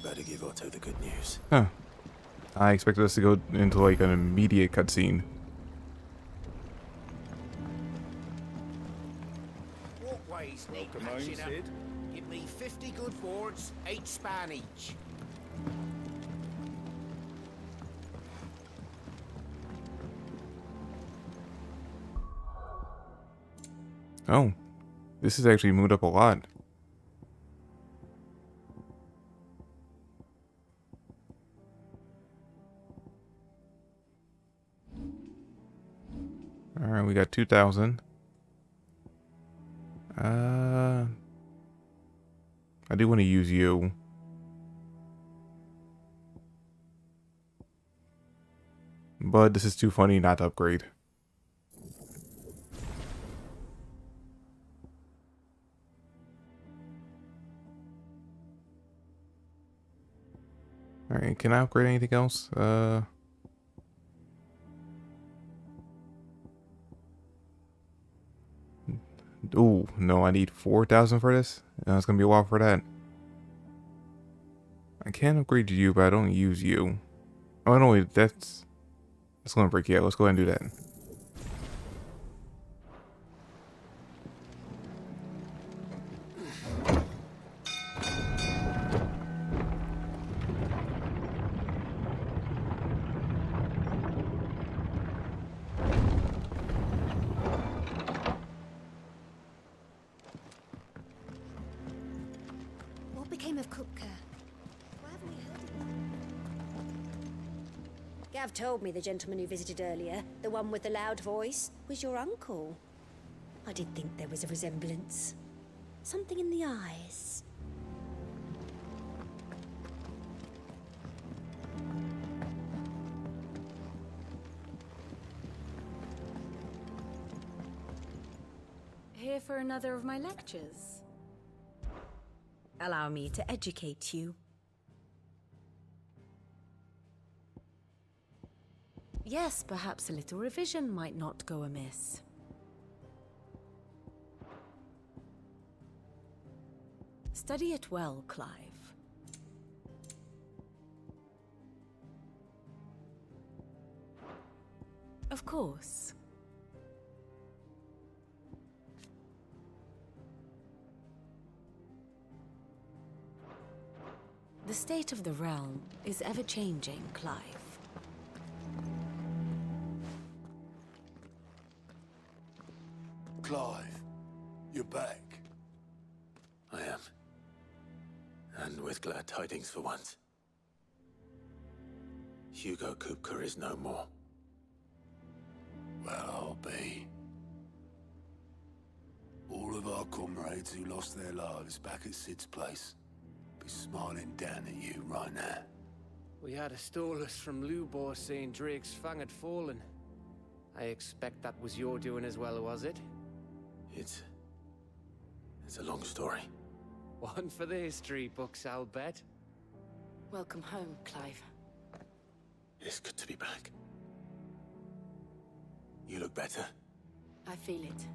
better give Otto the good news. Huh. I expected us to go into like an immediate cutscene. Walkways need Welcome home, patching up. Sid. Give me 50 good boards, 8 span each. Oh. This has actually moved up a lot. Alright, we got 2,000. I do want to use you. But this is too funny not to upgrade. Alright, can I upgrade anything else? Ooh, no, I need 4,000 for this? It's gonna be a while for that. I can upgrade you, but I don't use you. Oh, no, wait, that's gonna break you out. Let's go ahead and do that. What became of Kupka? Why haven't we heard of him? Gav told me the gentleman you visited earlier, the one with the loud voice, was your uncle. I did think there was a resemblance. Something in the eyes. Here for another of my lectures. Allow me to educate you. Yes, perhaps a little revision might not go amiss. Study it well, Clive. Of course. The state of the realm is ever-changing, Clive. Clive, you're back. I am. And with glad tidings for once. Hugo Kupka is no more. Well, I'll be. All of our comrades who lost their lives back at Sid's place be smiling down at you right now. We had a stolus from Lubor saying Drake's fang had fallen. I expect that was your doing as well, was it? It's a long story. One for the history books, I'll bet. Welcome home, Clive. It's good to be back. You look better. I feel it.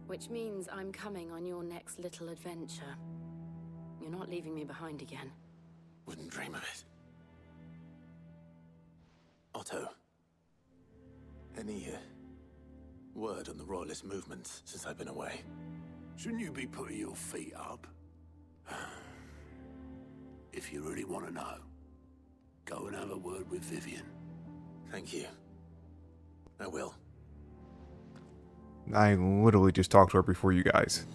Which means I'm coming on your next little adventure. You're not leaving me behind again. Wouldn't dream of it. Otto. Any word on the Royalist movements since I've been away? Shouldn't you be putting your feet up? If you really want to know, go and have a word with Vivian. Thank you. I will. I literally just talked to her before you guys.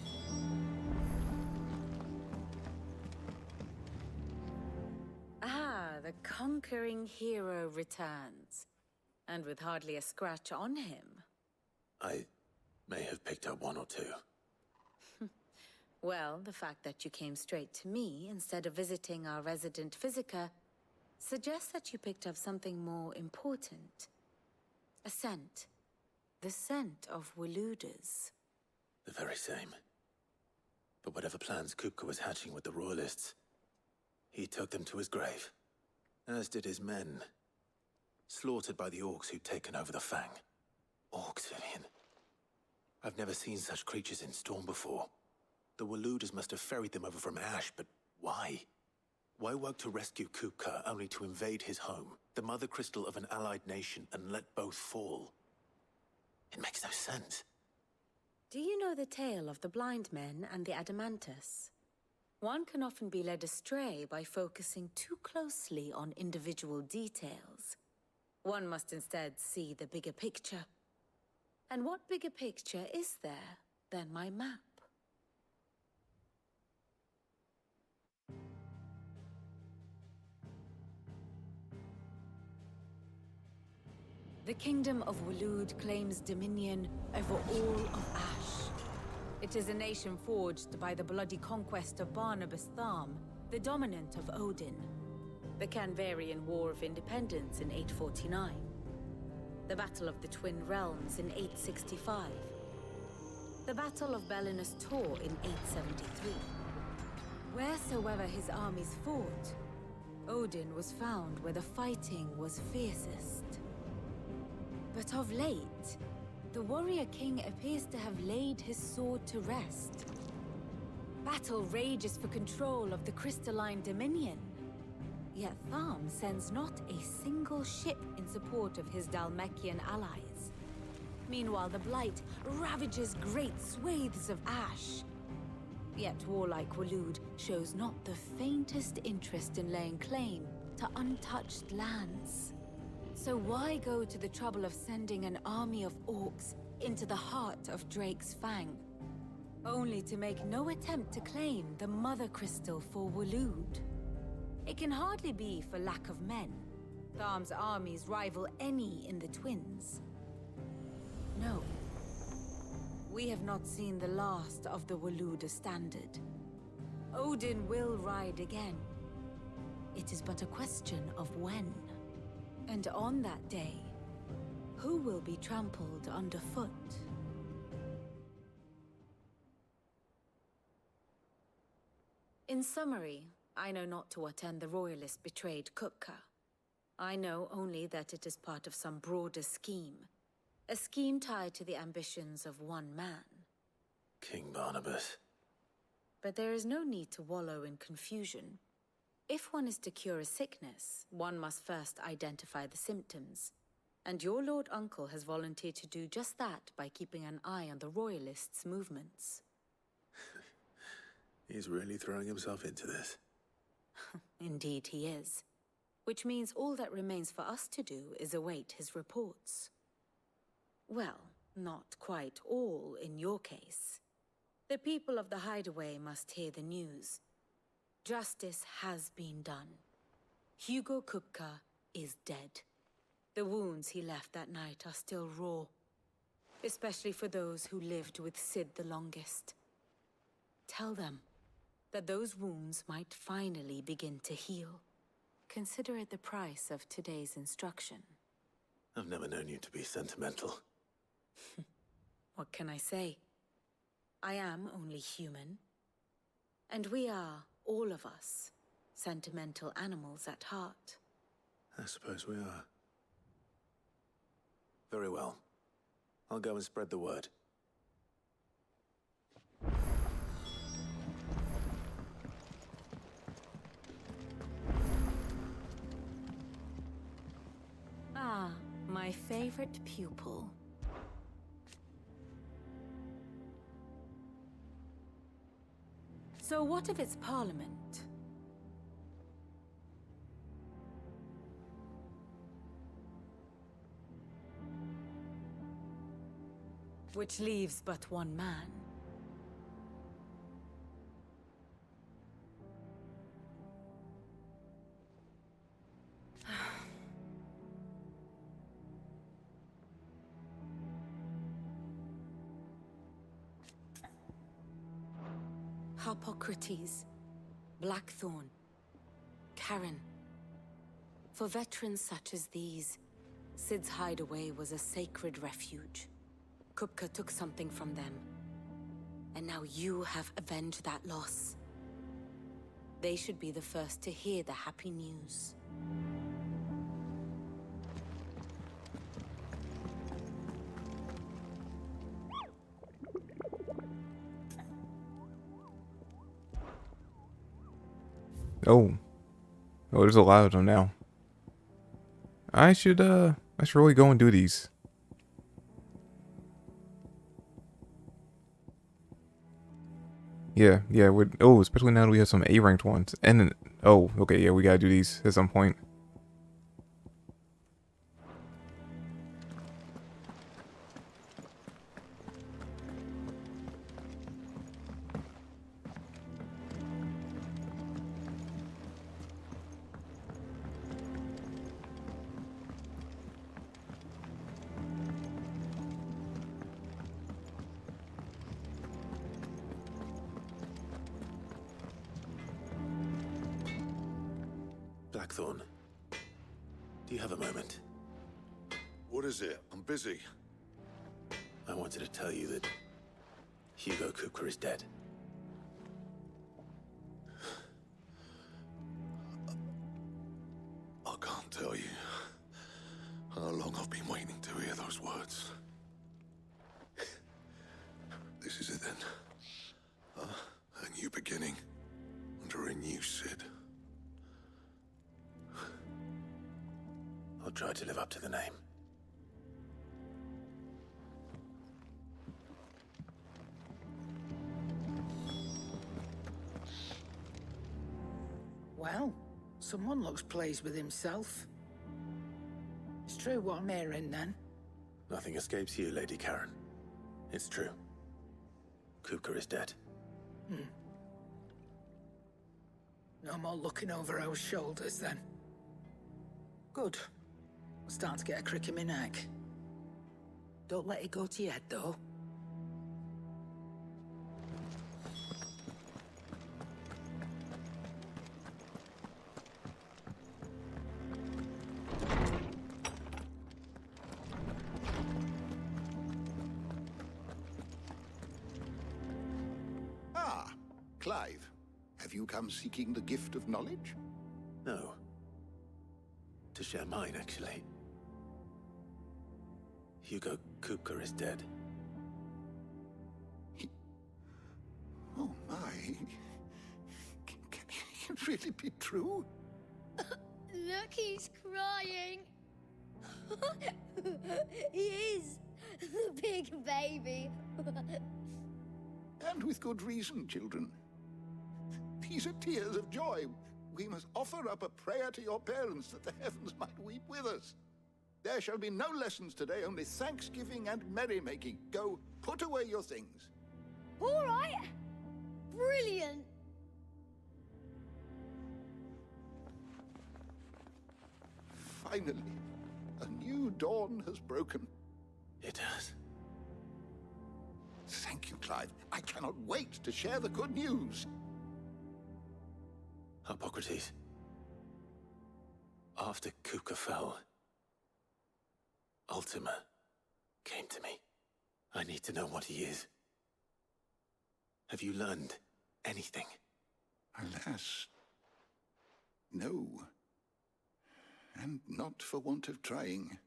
Ah, the conquering hero returns. And with hardly a scratch on him. I may have picked up one or two. Well, the fact that you came straight to me instead of visiting our resident physiker suggests that you picked up something more important. A scent. The scent of Waludas. The very same. But whatever plans Kupka was hatching with the Royalists, he took them to his grave. As did his men. Slaughtered by the orcs who'd taken over the Fang. Orcs, Vivian. I've never seen such creatures in Storm before. The Waludas must have ferried them over from Ash, but why? Why work to rescue Kupka only to invade his home, the mother crystal of an allied nation, and let both fall? It makes no sense. Do you know the tale of the blind men and the adamantus? One can often be led astray by focusing too closely on individual details. One must instead see the bigger picture. And what bigger picture is there than my map? The Kingdom of Waloed claims dominion over all of Ash. It is a nation forged by the bloody conquest of Barnabas Tharm, the dominant of Odin. The Canvarian War of Independence in 849. The Battle of the Twin Realms in 865. The Battle of Belinus Tor in 873. Wheresoever his armies fought, Odin was found where the fighting was fiercest. But of late, the warrior king appears to have laid his sword to rest. Battle rages for control of the crystalline dominion. Yet Tharm sends not a single ship in support of his Dhalmekian allies. Meanwhile, the Blight ravages great swathes of Ash. Yet warlike Waloed shows not the faintest interest in laying claim to untouched lands. So why go to the trouble of sending an army of orcs into the heart of Drake's Fang, only to make no attempt to claim the Mother Crystal for Waloed? It can hardly be for lack of men. Tharm's armies rival any in the Twins. No. We have not seen the last of the Waloed standard. Odin will ride again. It is but a question of when. And on that day, who will be trampled underfoot? In summary, I know not to what end the Royalists betrayed Kupka. I know only that it is part of some broader scheme. A scheme tied to the ambitions of one man. King Barnabas. But there is no need to wallow in confusion. If one is to cure a sickness, one must first identify the symptoms. And your Lord Uncle has volunteered to do just that by keeping an eye on the Royalists' movements. He's really throwing himself into this. Indeed he is. Which means all that remains for us to do is await his reports. Well, not quite all in your case. The people of the Hideaway must hear the news. Justice has been done. Hugo Kupka is dead. The wounds he left that night are still raw, especially for those who lived with Sid the longest. Tell them that those wounds might finally begin to heal. Consider it the price of today's instruction. I've never known you to be sentimental. What can I say? I am only human. And we are, all of us, sentimental animals at heart. I suppose we are. Very well. I'll go and spread the word. Ah, my favorite pupil. So what of its parliament? Which leaves but one man. Harpocrates, Blackthorn, Karen. For veterans such as these, Sid's hideaway was a sacred refuge. Kupka took something from them, and now you have avenged that loss. They should be the first to hear the happy news. Oh, Oh, there's a lot of them now. I should really go and do these. Yeah, yeah. Oh, especially now that we have some A-ranked ones. And then, oh, okay, yeah, we gotta do these at some point. Blackthorn, do you have a moment? What is it? I'm busy. I wanted to tell you that Hugo Kupka is dead. I can't tell you how long I've been waiting to hear those words. This is it then. A new beginning under a new Sid. I'll try to live up to the name. Well, someone looks pleased with himself. It's true what I'm hearing, then. Nothing escapes you, Lady Karen. It's true. Kupka is dead. No more looking over our shoulders, then. Good. I'm starting to get a crick in my neck. Don't let it go to your head, though. Ah, Clive. Have you come seeking the gift of knowledge? No. To share mine, actually. Hugo Kupka is dead. Oh my. Can it really be true? Look, he's crying. He is. The big baby. And with good reason, children. These are tears of joy. We must offer up a prayer to your parents that the heavens might weep with us. There shall be no lessons today, only thanksgiving and merrymaking. Go, put away your things. All right. Brilliant. Finally, a new dawn has broken. It has. Thank you, Clive. I cannot wait to share the good news. Hippocrates. After Kupka fell, Ultima came to me. I need to know what he is. Have you learned anything? Alas, no. And not for want of trying.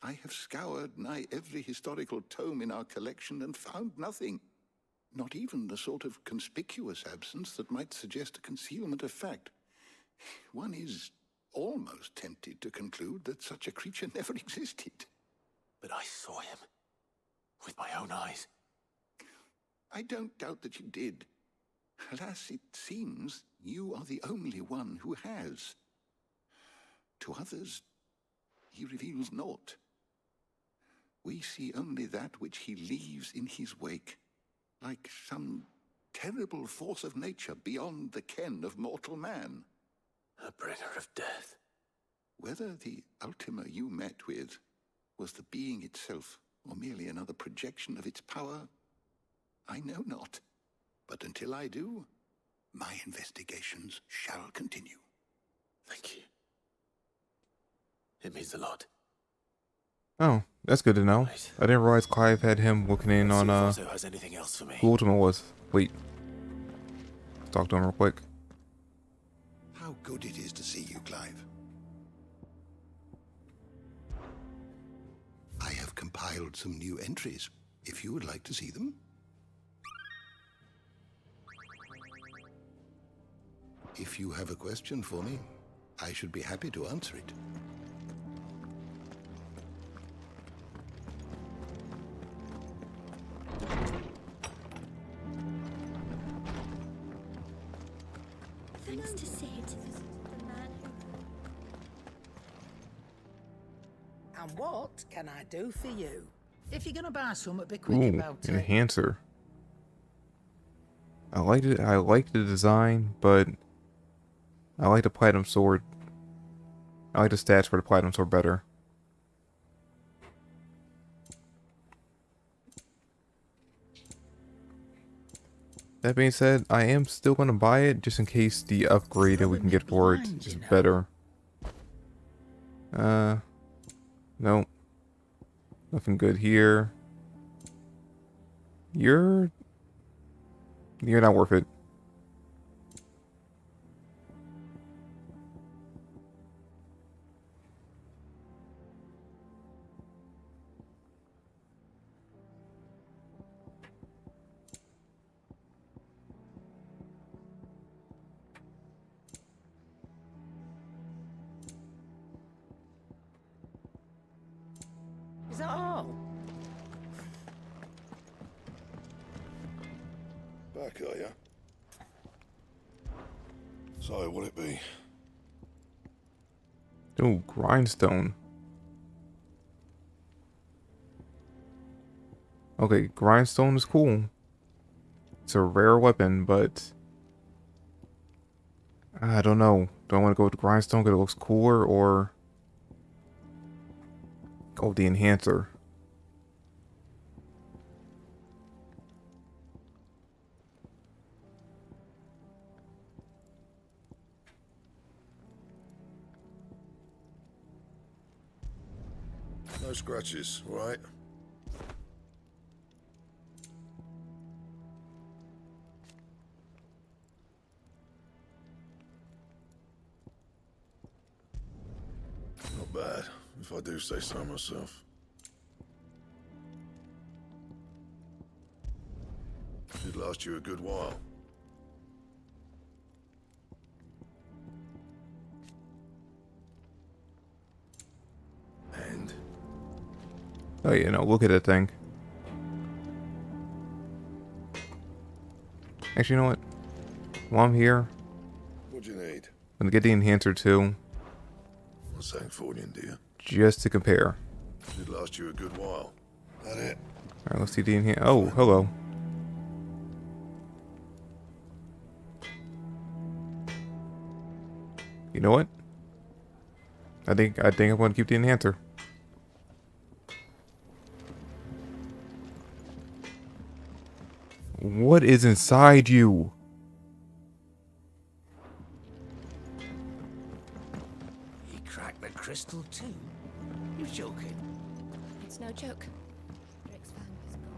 I have scoured nigh every historical tome in our collection and found nothing. Not even the sort of conspicuous absence that might suggest a concealment of fact. One is almost tempted to conclude that such a creature never existed. But I saw him. With my own eyes. I don't doubt that you did. Alas, it seems you are the only one who has. To others, he reveals naught. We see only that which he leaves in his wake, like some terrible force of nature beyond the ken of mortal man. A bringer of death. Whether the Ultima you met with was the being itself, or merely another projection of its power, I know not. But until I do, my investigations shall continue. Thank you. It means a lot. Oh, that's good to know. Right. I didn't realize Clive had him looking in Let's on see if Otto has anything else for me. who Ultima was. Wait. Let's talk to him real quick. How good it is to see you, Clive. I have compiled some new entries, if you would like to see them. If you have a question for me, I should be happy to answer it. Thanks to Sid. The man who... And what can I do for you? If you're gonna buy something, be quick Ooh, about it. enhancer. I liked it. I like the design, but I like the platinum sword. I like the stats for the platinum sword better. That being said, I am still going to buy it just in case the upgrade that we can get for it is better. No. Nothing good here. You're not worth it. Is that all? Back, are ya? So, what'll it be? Oh, grindstone. Okay, grindstone is cool. It's a rare weapon, but I don't know. Do I want to go with the grindstone because it looks cooler, or go with the enhancer? No scratches, right? Not bad, if I do say so myself. Should last you a good while. And? Oh, you know, look at that thing. Actually, you know what? While I'm here, What do you need? I'm gonna get the enhancer too, St. Fornian, dear. just to compare. Should last you a good while. That it? Alright, let's see the enhancer. Oh, hello. You know what? I think I'm gonna keep the enhancer. What is inside you? He cracked the crystal too? You're joking. It's no joke. Drake's fang is gone.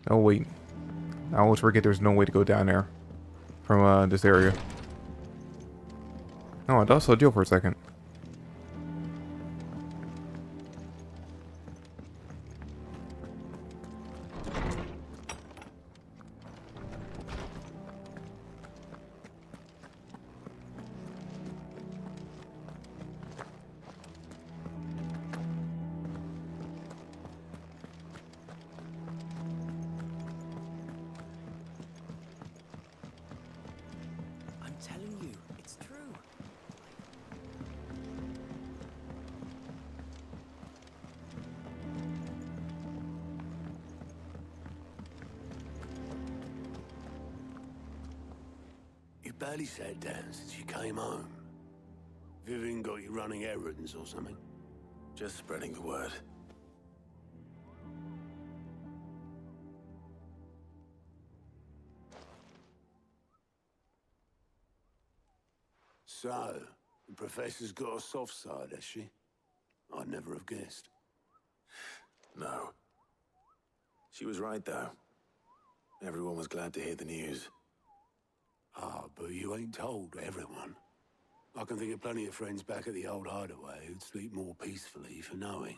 Oh wait, I always forget there's no way to go down there from this area. Oh, I thought I saw Jill for a second. I'm telling you, it's true. barely sat down since you came home. Vivian got you running errands or something? Just spreading the word. So, the professor's got a soft side, has she? I'd never have guessed. No. She was right, though. Everyone was glad to hear the news. Ah, but you ain't told everyone. I can think of plenty of friends back at the old hideaway who'd sleep more peacefully for knowing.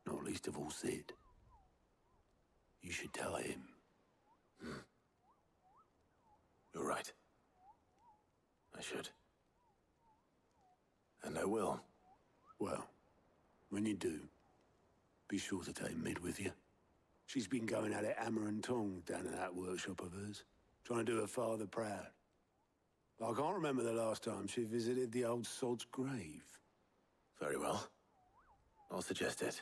Not least of all Sid. You should tell him. You're right. I should. And I will. Well, when you do, be sure to take Mid with you. She's been going at it hammer and tongs down in that workshop of hers, trying to do her father proud. I can't remember the last time she visited the old sod's grave. Very well. I'll suggest it.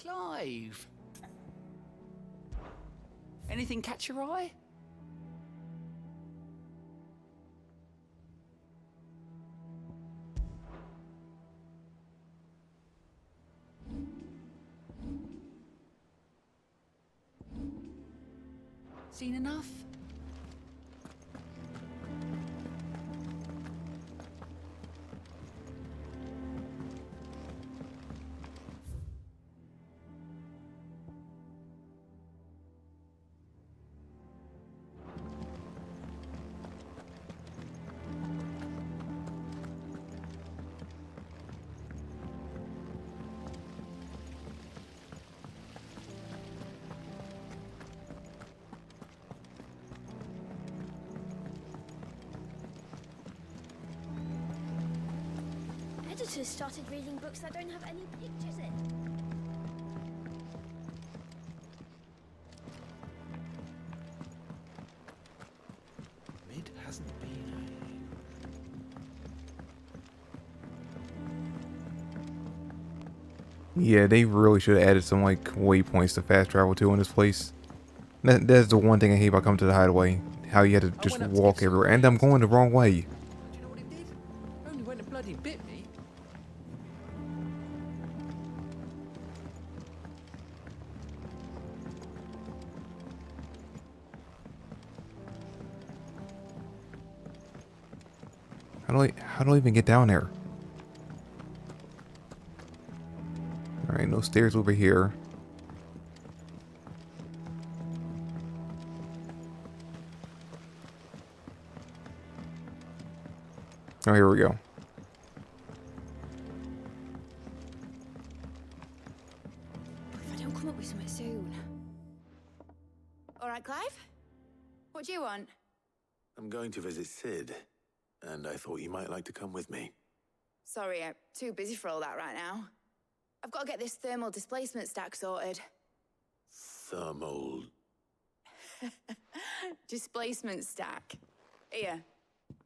Clive! Anything catch your eye? Seen enough? Editors started reading books that don't have any pictures in. Mid hasn't been Yeah, they really should have added some like waypoints to fast travel to in this place. That's the one thing I hate about coming to the hideaway. How you had to just walk everywhere. And I'm going the wrong way. Do you know what it did? Only went and bloody bit me. How do I even get down there? Alright, no stairs over here. Oh, here we go. If I don't come up with something soon. All right, Clive? What do you want? I'm going to visit Sid, and I thought you might like to come with me. Sorry, I'm too busy for all that right now. I've got to get this thermal displacement stack sorted. Thermal... Displacement stack. Here.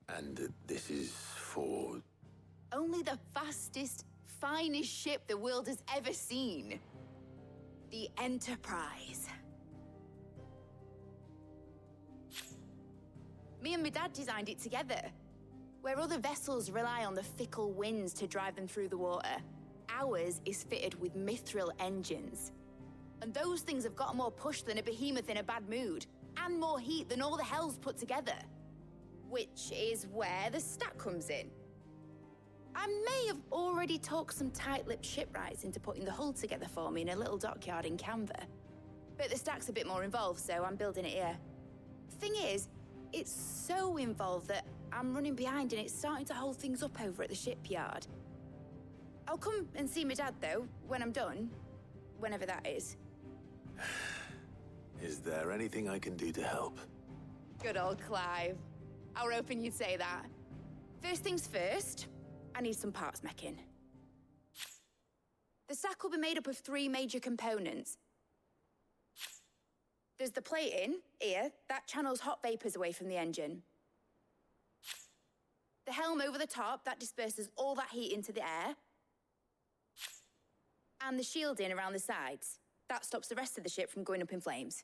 And this is for... Only the fastest, finest ship the world has ever seen. The Enterprise. Me and my dad designed it together. Where other vessels rely on the fickle winds to drive them through the water, ours is fitted with mithril engines. And those things have got more push than a behemoth in a bad mood, and more heat than all the hells put together. Which is where the stack comes in. I may have already talked some tight-lipped shipwrights into putting the hull together for me in a little dockyard in Canva. But the stack's a bit more involved, so I'm building it here. Thing is, it's so involved that I'm running behind and it's starting to hold things up over at the shipyard. I'll come and see my dad, though, when I'm done. Whenever that is. Is there anything I can do to help? Good old Clive. I were hoping you'd say that. First things first, I need some parts meching. The stack will be made up of 3 major components. There's the plating, here, that channels hot vapors away from the engine. The helm over the top, that disperses all that heat into the air. And the shielding around the sides. That stops the rest of the ship from going up in flames.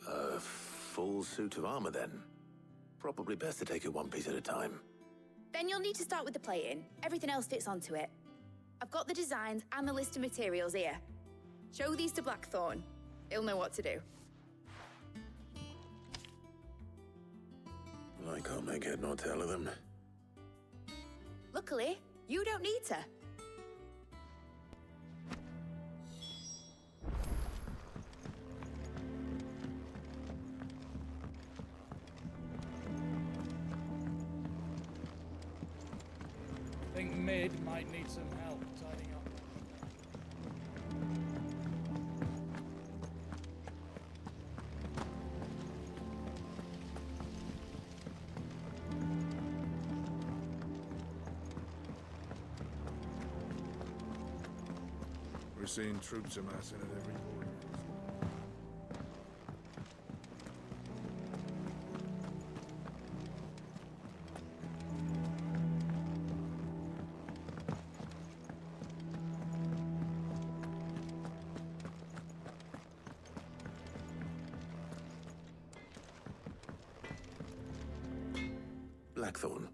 A full suit of armor, then. Probably best to take it one piece at a time. Then you'll need to start with the plating. Everything else fits onto it. I've got the designs and the list of materials here. Show these to Blackthorn. He'll know what to do. I can't make head nor tail of them. Luckily, you don't need to. I think Mid might need some help tidying up. We're seeing troops amassing at every point. Blackthorn,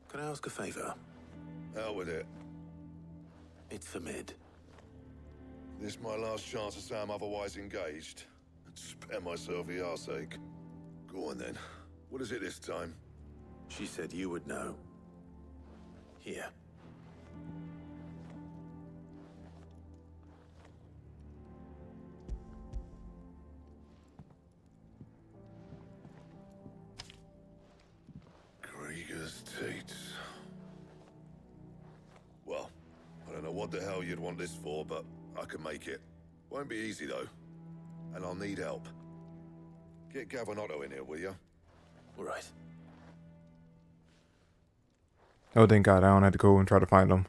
can I ask a favor? Out with it. It's for Mid. This my last chance to say I'm otherwise engaged. And spare myself the arseache. Go on then. What is it this time? She said you would know. Here. Krieger's teats. Well, I don't know what the hell you'd want this for, but I can make it. Won't be easy though. And I'll need help. Get Gavin-Otto in here, will you? All right. Oh, thank God, I don't have to go and try to find them.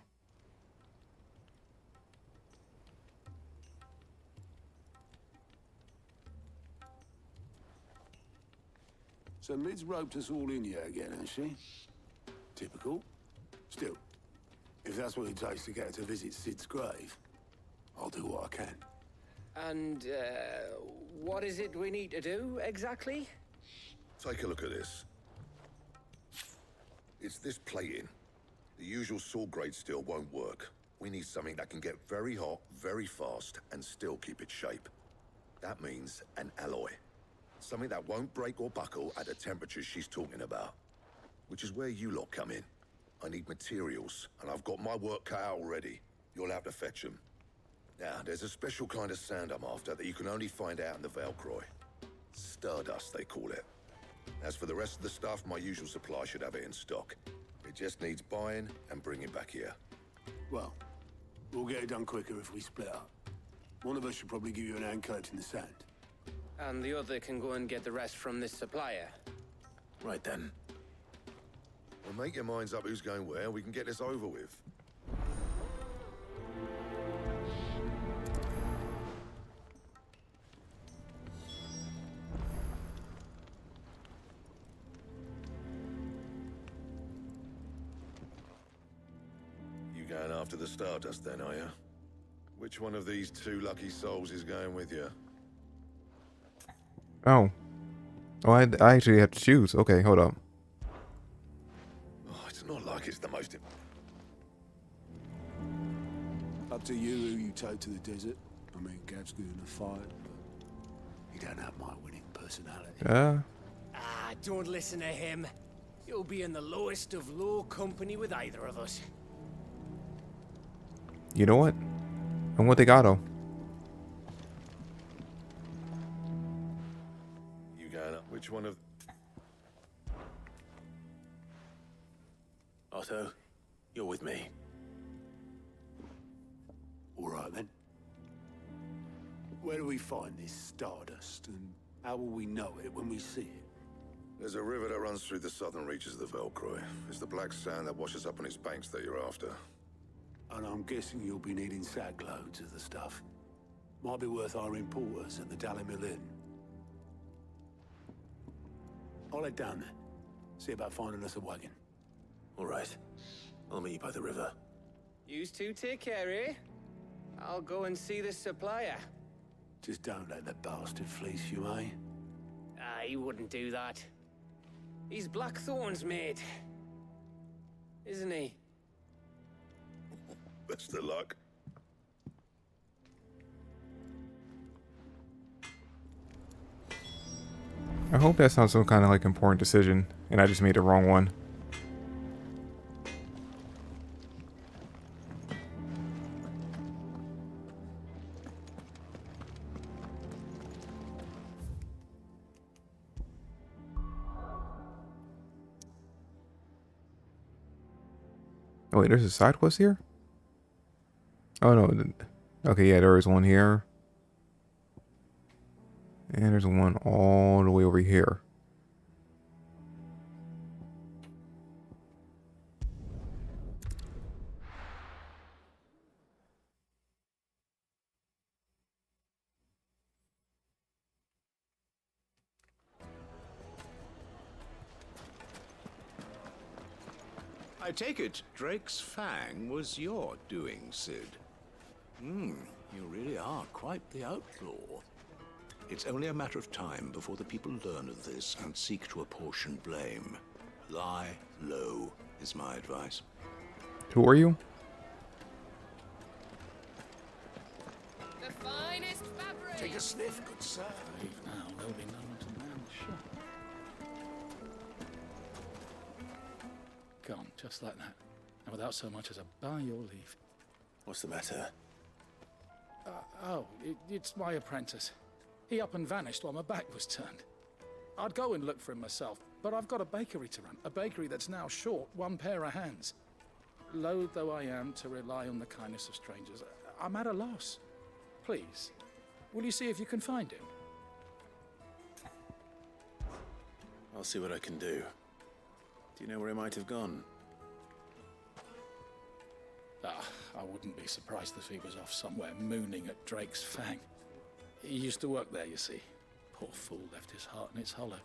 So Mid's roped us all in here again, has she? Typical. Still, if that's what it takes to get her to visit Sid's grave, I'll do what I can. And, what is it we need to do, exactly? Take a look at this. It's this plating. The usual sword grade steel won't work. We need something that can get very hot, very fast, and still keep its shape. That means an alloy. Something that won't break or buckle at the temperatures she's talking about. Which is where you lot come in. I need materials, and I've got my work cut out already. You'll have to fetch them. Now, there's a special kind of sand I'm after that you can only find out in the Velcroy. Stardust, they call it. As for the rest of the stuff, my usual supply should have it in stock. It just needs buying and bringing back here. Well, we'll get it done quicker if we split up. One of us should probably give you an hand collecting the sand. And the other can go and get the rest from this supplier. Right then. Well, make your minds up who's going where, and we can get this over with. You going after the Stardust then, are you? Which one of these two lucky souls is going with you? Oh. Oh, I actually have to choose. Okay, hold up. Oh, it's not like it's the most... Up to you who you take to the desert. I mean, Gav's good in a fight, but he don't have my winning personality. Don't listen to him. You'll be in the lowest of low company with either of us. You know what? I want the Otto. You going up? Which one of... Otto, you're with me. All right, then. Where do we find this Stardust, and how will we know it when we see it? There's a river that runs through the southern reaches of the Velcroy. It's the black sand that washes up on its banks that you're after. And I'm guessing you'll be needing sack loads of the stuff. Might be worth hiring porters at the Dalimil Inn. I'll head down there. See about finding us a wagon. All right. I'll meet you by the river. Yous two take care, eh? I'll go and see the supplier. Just don't let the bastard fleece you, eh? He wouldn't do that. He's Blackthorn's mate. Isn't he? Best of luck. I hope that's not some kind of like important decision and I just made the wrong one. Oh wait, there's a side quest here? Oh no. Okay, yeah, there is one here. And there's one all the way over here. I take it Drake's Fang was your doing, Sid. You really are quite the outlaw. It's only a matter of time before the people learn of this and seek to apportion blame. Lie low is my advice. Who are you? The finest fabric. Take a sniff, good sir. Leave now, there'll be no one to man the shop. Gone, just like that. And without so much as a by your leave. What's the matter? It's my apprentice. He up and vanished while my back was turned. I'd go and look for him myself, but I've got a bakery to run. A bakery that's now short one pair of hands. Loath though I am to rely on the kindness of strangers, I'm at a loss. Please, will you see if you can find him? I'll see what I can do. Do you know where he might have gone? I wouldn't be surprised if he was off somewhere mooning at Drake's Fang. He used to work there, you see. Poor fool left his heart in its hollow.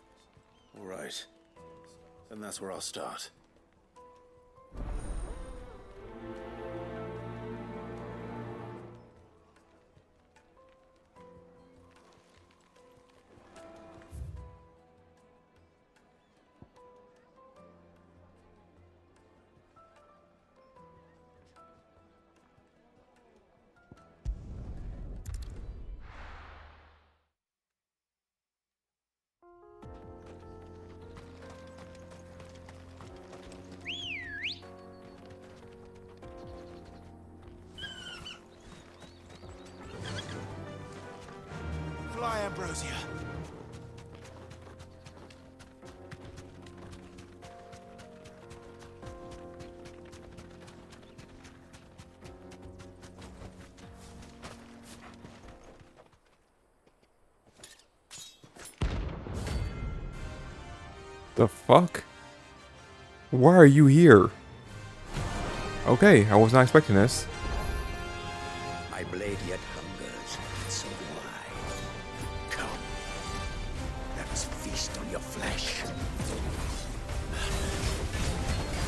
All right. Then that's where I'll start. Fly, Ambrosia. The fuck? Why are you here? Okay, I was not expecting this. My blade yet hungers, and so do I. Come, let us feast on your flesh.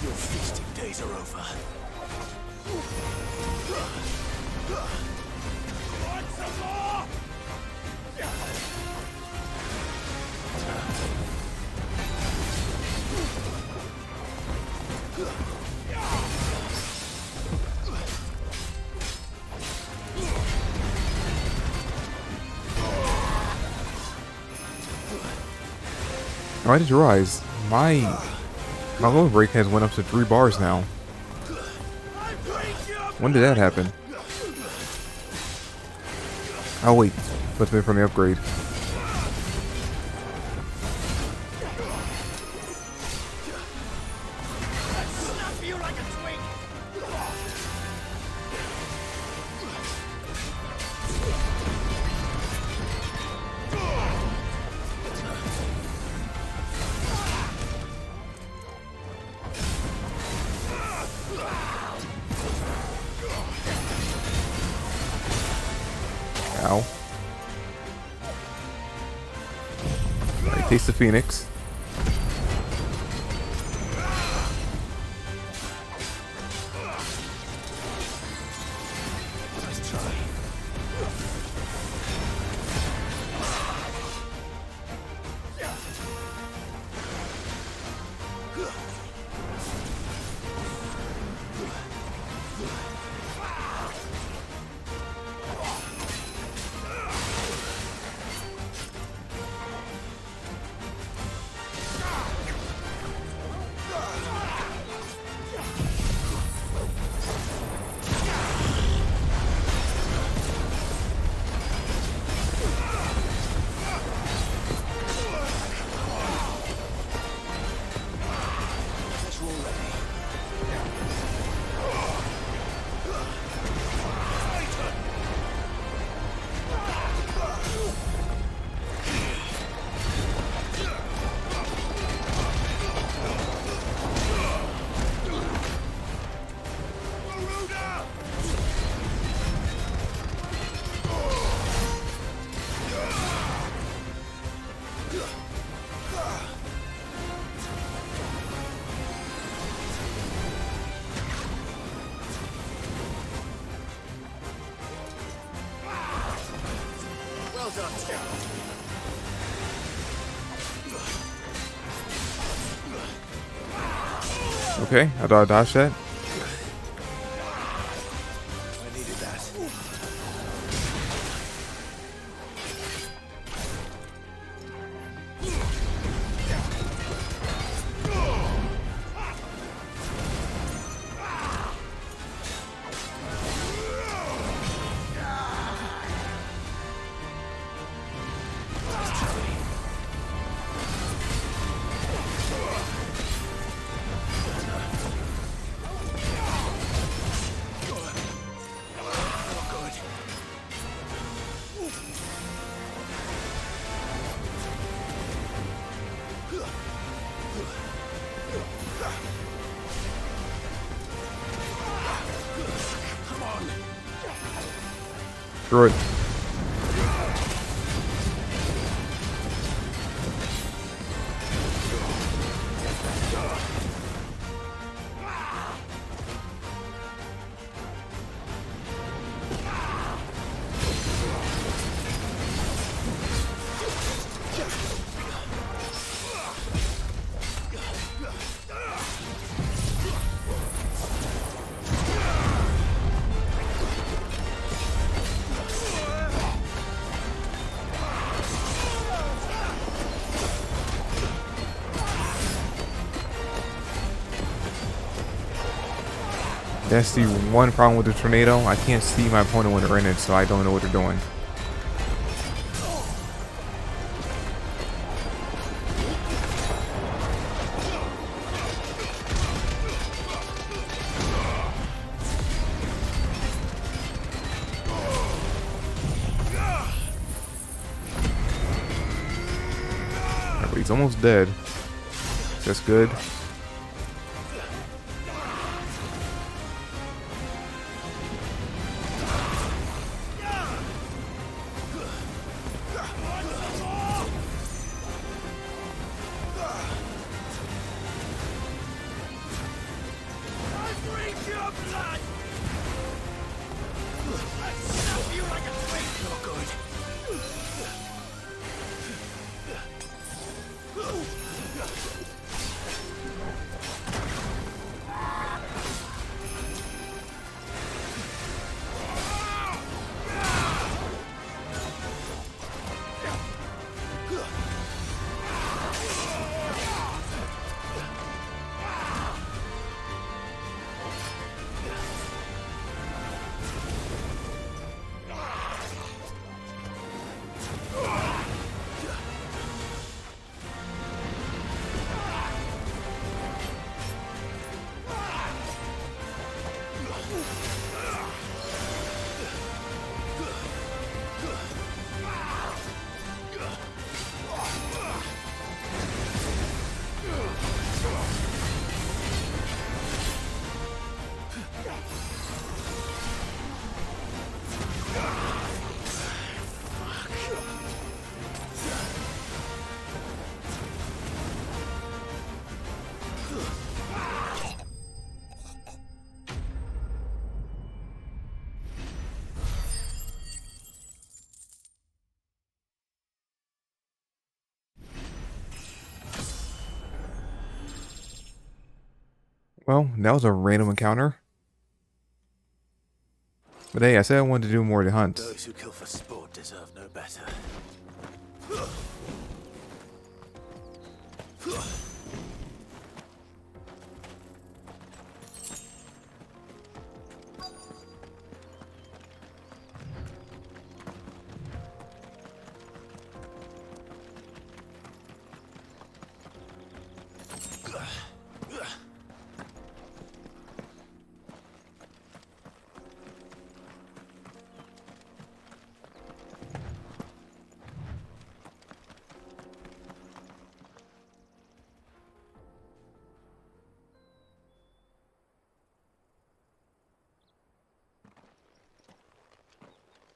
Your feasting days are over. Want some more? Oh, I just realized my load break has went up to 3 bars now. When did that happen? Oh wait, must have been from the upgrade. Ow. Alright, taste the Phoenix. Nice try. Well done, Tim. Okay, I thought I dodged that. I needed that. Screw it. That's the one problem with the tornado. I can't see my opponent when they're in it, so I don't know what they're doing. But he's almost dead. That's good. Well, that was a random encounter. But hey, I said I wanted to do more to hunt. Those who kill for sport deserve no better.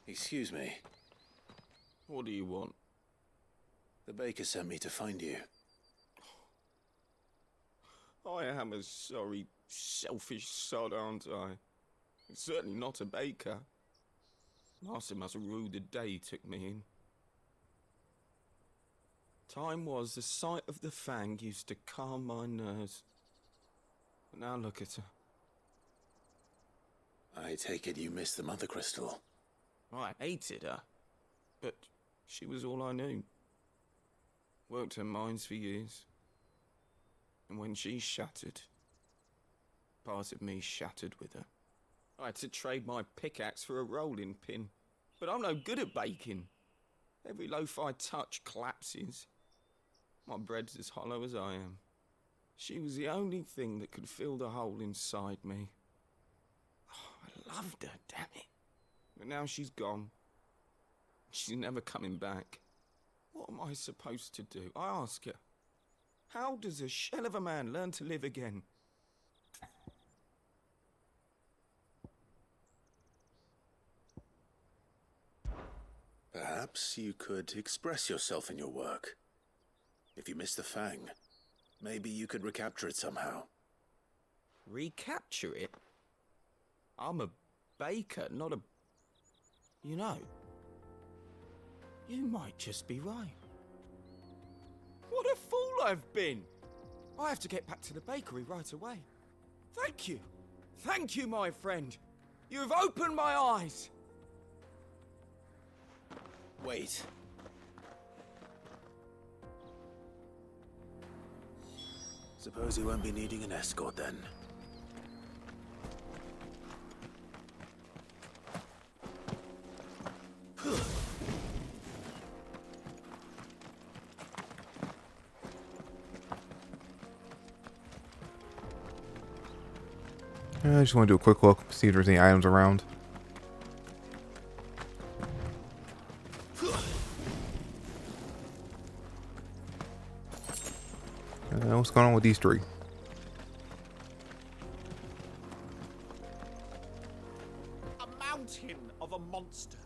Excuse me. What do you want? The baker sent me to find you. I am a sorry, selfish sod, aren't I? Certainly not a baker. Master must have ruled the day he took me in. Time was the sight of the Fang used to calm my nerves. But now look at her. I take it you miss the Mother Crystal. I hated her, but she was all I knew. Worked her mines for years. And when she shattered, part of me shattered with her. I had to trade my pickaxe for a rolling pin, but I'm no good at baking. Every loaf I touch collapses. My bread's as hollow as I am. She was the only thing that could fill the hole inside me. Oh, I loved her, damn it. But now she's gone. She's never coming back. What am I supposed to do? I ask her. How does a shell of a man learn to live again? Perhaps you could express yourself in your work. If you miss the Fang, maybe you could recapture it somehow. Recapture it? I'm a baker, not a... You know, you might just be right. What a fool I've been! I have to get back to the bakery right away. Thank you. Thank you, my friend. You've opened my eyes. Wait. Suppose you won't be needing an escort then. I just want to do a quick look, see if there's any items around. What's going on with these three? A mountain of a monster,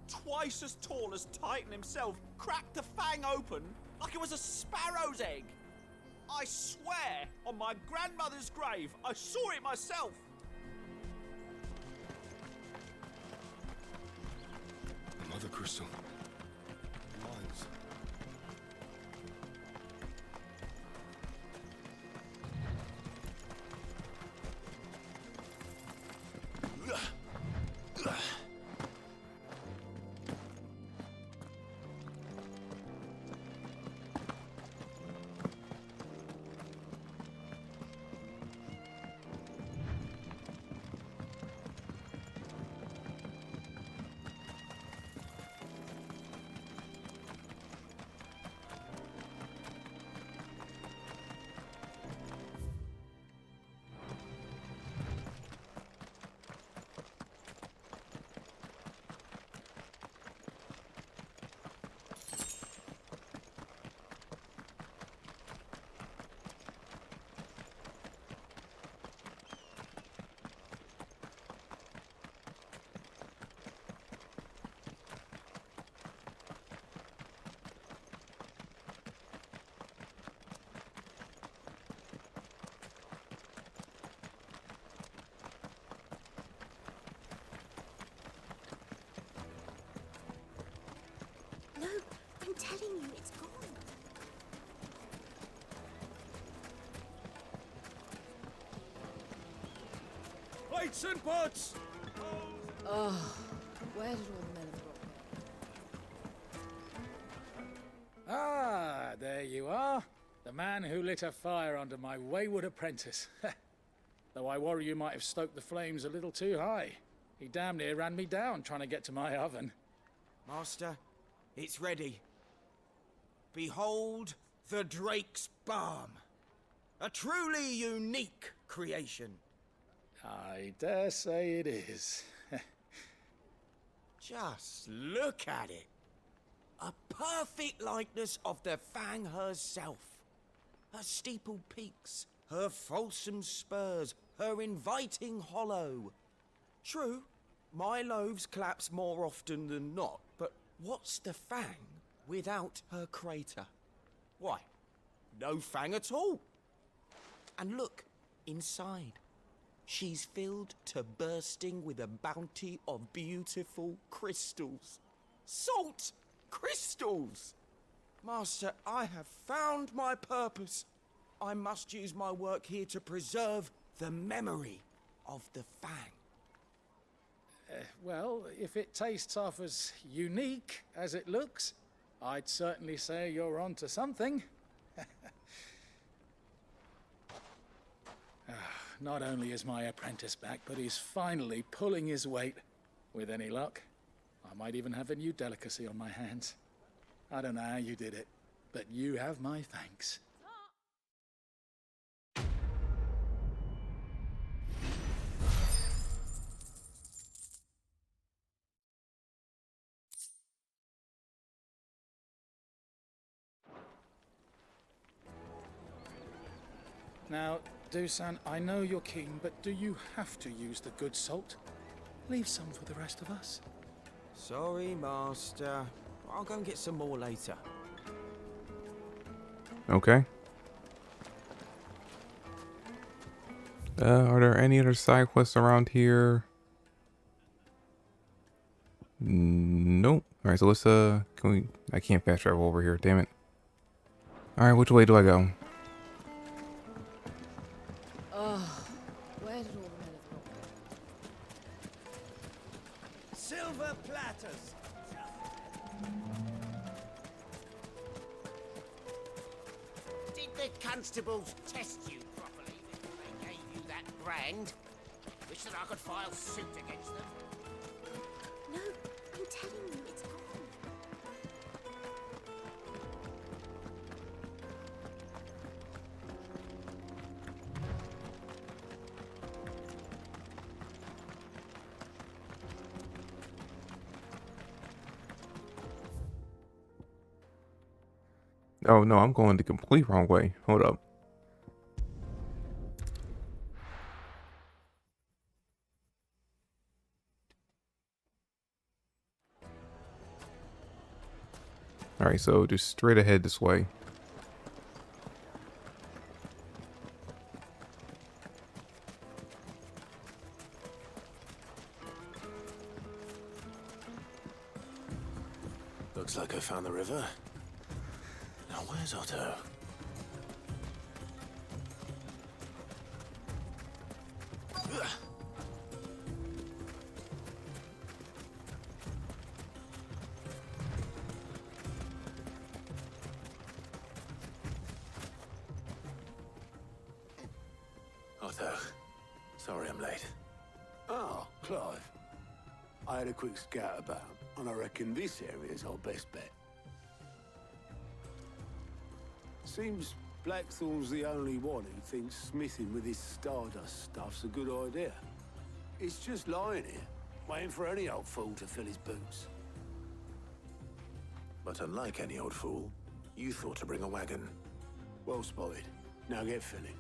twice as tall as Titan himself, cracked the Fang open like it was a sparrow's egg. I swear on my grandmother's grave, I saw it myself. Mother Crystal. Mines. No, I'm telling you, it's gone. Plates and pots! Oh, where did all the men have gone? Ah, there you are. The man who lit a fire under my wayward apprentice. Though I worry you might have stoked the flames a little too high. He damn near ran me down trying to get to my oven. Master, it's ready. Behold the Drake's Balm. A truly unique creation. I dare say it is. Just look at it. A perfect likeness of the Fang herself. Her steepled peaks, her fulsome spurs, her inviting hollow. True, my loaves collapse more often than not, but what's the Fang without her crater? Why, no Fang at all. And look, inside. She's filled to bursting with a bounty of beautiful crystals. Salt crystals! Master, I have found my purpose. I must use my work here to preserve the memory of the Fang. Well, if it tastes half as unique as it looks, I'd certainly say you're onto something. Not only is my apprentice back, but he's finally pulling his weight. With any luck, I might even have a new delicacy on my hands. I don't know how you did it, but you have my thanks. Now, Dusan, I know you're keen, but do you have to use the good salt? Leave some for the rest of us. Sorry, Master. I'll go and get some more later. Okay. Are there any other side quests around here? Nope. Alright, so let's, can we... I can't fast travel over here, damn it. Alright, which way do I go? Oh, where did all the men have gone? Silver platters! Did the constables test you properly before they gave you that brand? Wish that I could file suit against them. No, I'm telling you, it's gone. Oh no, I'm going the complete wrong way. Hold up. Alright, so just straight ahead this way. Looks like I found the river. Now where's Otto? Otto, sorry I'm late. Oh, Clive. I had a quick scout about, and I reckon this area's our best bet. Seems Blackthorn's the only one who thinks smithing with his Stardust stuff's a good idea. It's just lying here, waiting for any old fool to fill his boots. But unlike any old fool, you thought to bring a wagon. Well spotted. Now get filling.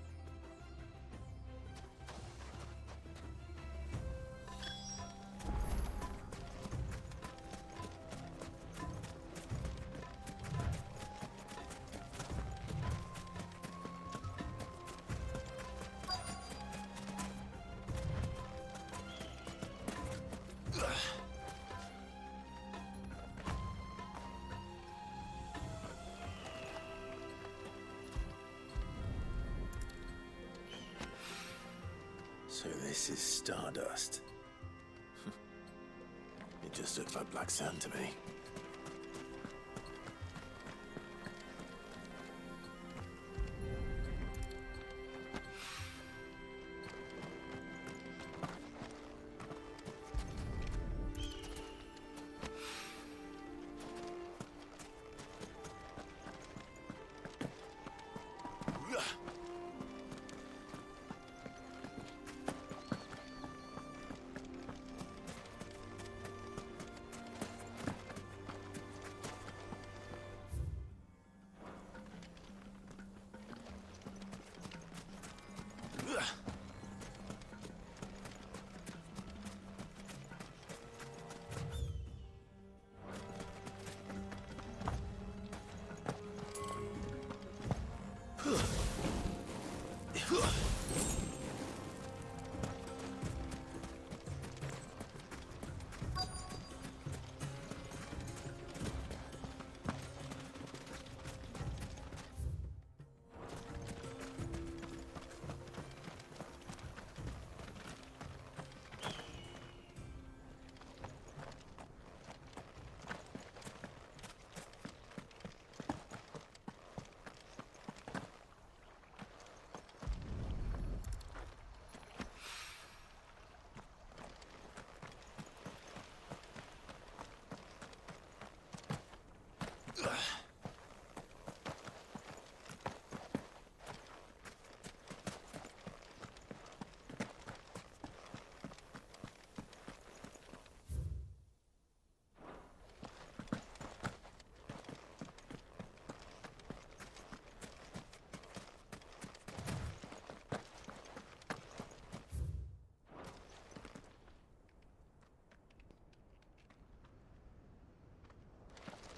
So this is Stardust. It just looks like black sand to me.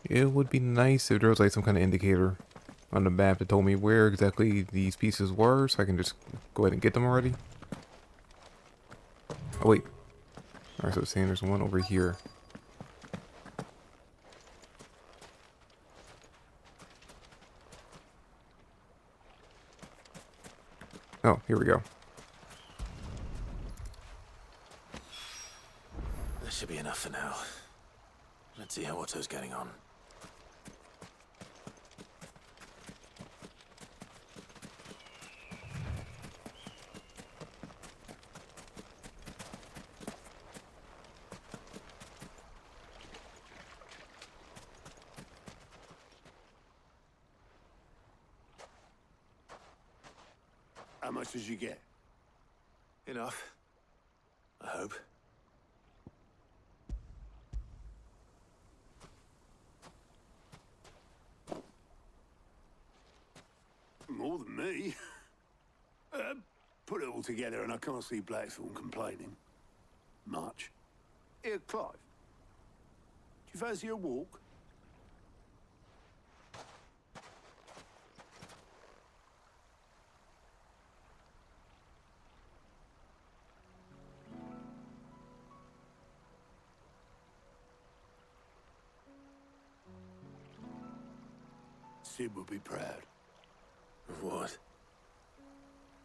It would be nice if there was like some kind of indicator on the map that told me where exactly these pieces were, so I can just go ahead and get them already. Oh wait. Alright, so it's saying there's one over here. Oh, here we go. That should be enough for now. Let's see how Otto's getting on. How much did you get? Enough. I hope. More than me. Put it all together and I can't see Blackthorn complaining. Much. Here, Clive. Do you fancy a walk? Sid would be proud. Of what?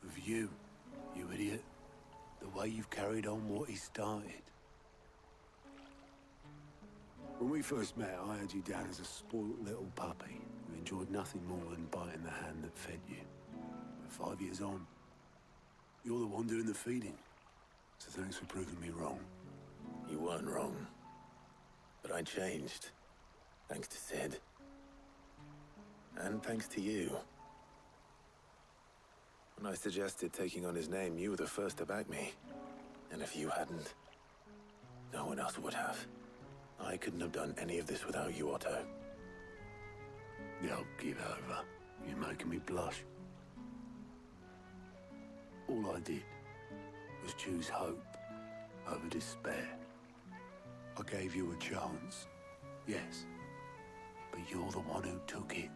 Of you, you idiot. The way you've carried on what he started. When we first met, I had you down as a spoilt little puppy who enjoyed nothing more than biting the hand that fed you. But 5 years on, you're the one doing the feeding. So thanks for proving me wrong. You weren't wrong. But I changed. Thanks to Sid. And thanks to you. When I suggested taking on his name, you were the first to back me. And if you hadn't, no one else would have. I couldn't have done any of this without you, Otto. Yo, give over. You're making me blush. All I did was choose hope over despair. I gave you a chance, yes, but you're the one who took it.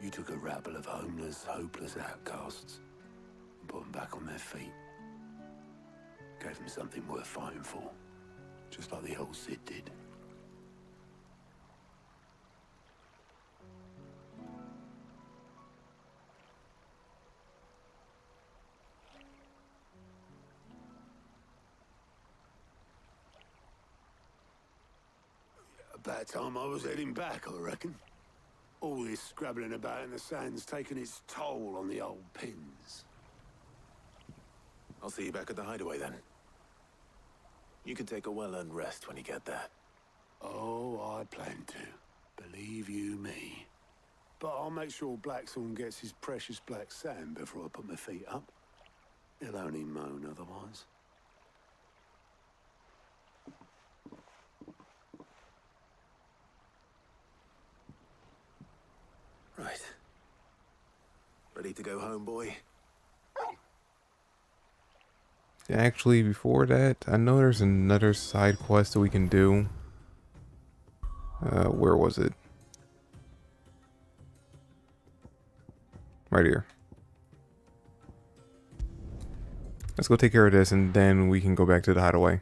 You took a rabble of homeless, hopeless outcasts and put them back on their feet. Gave them something worth fighting for, just like the old Sid did. About time I was heading back, I reckon. All this scrabbling about in the sand's taken its toll on the old pins. I'll see you back at the hideaway then. You can take a well-earned rest when you get there. Oh, I plan to. Believe you me. But I'll make sure Blackthorn gets his precious black sand before I put my feet up. He'll only moan otherwise. Right. Ready to go home, boy? Actually, before that, I know there's another side quest that we can do. Where was it? Right here. Let's go take care of this and then we can go back to the hideaway.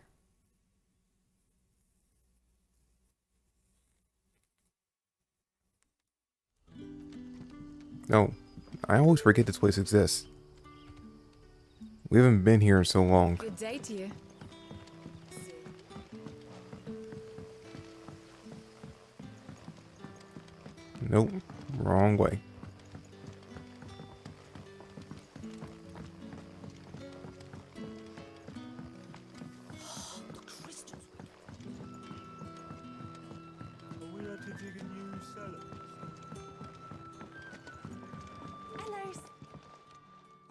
No, I always forget this place exists. We haven't been here in so long. Good day to you. Nope, wrong way.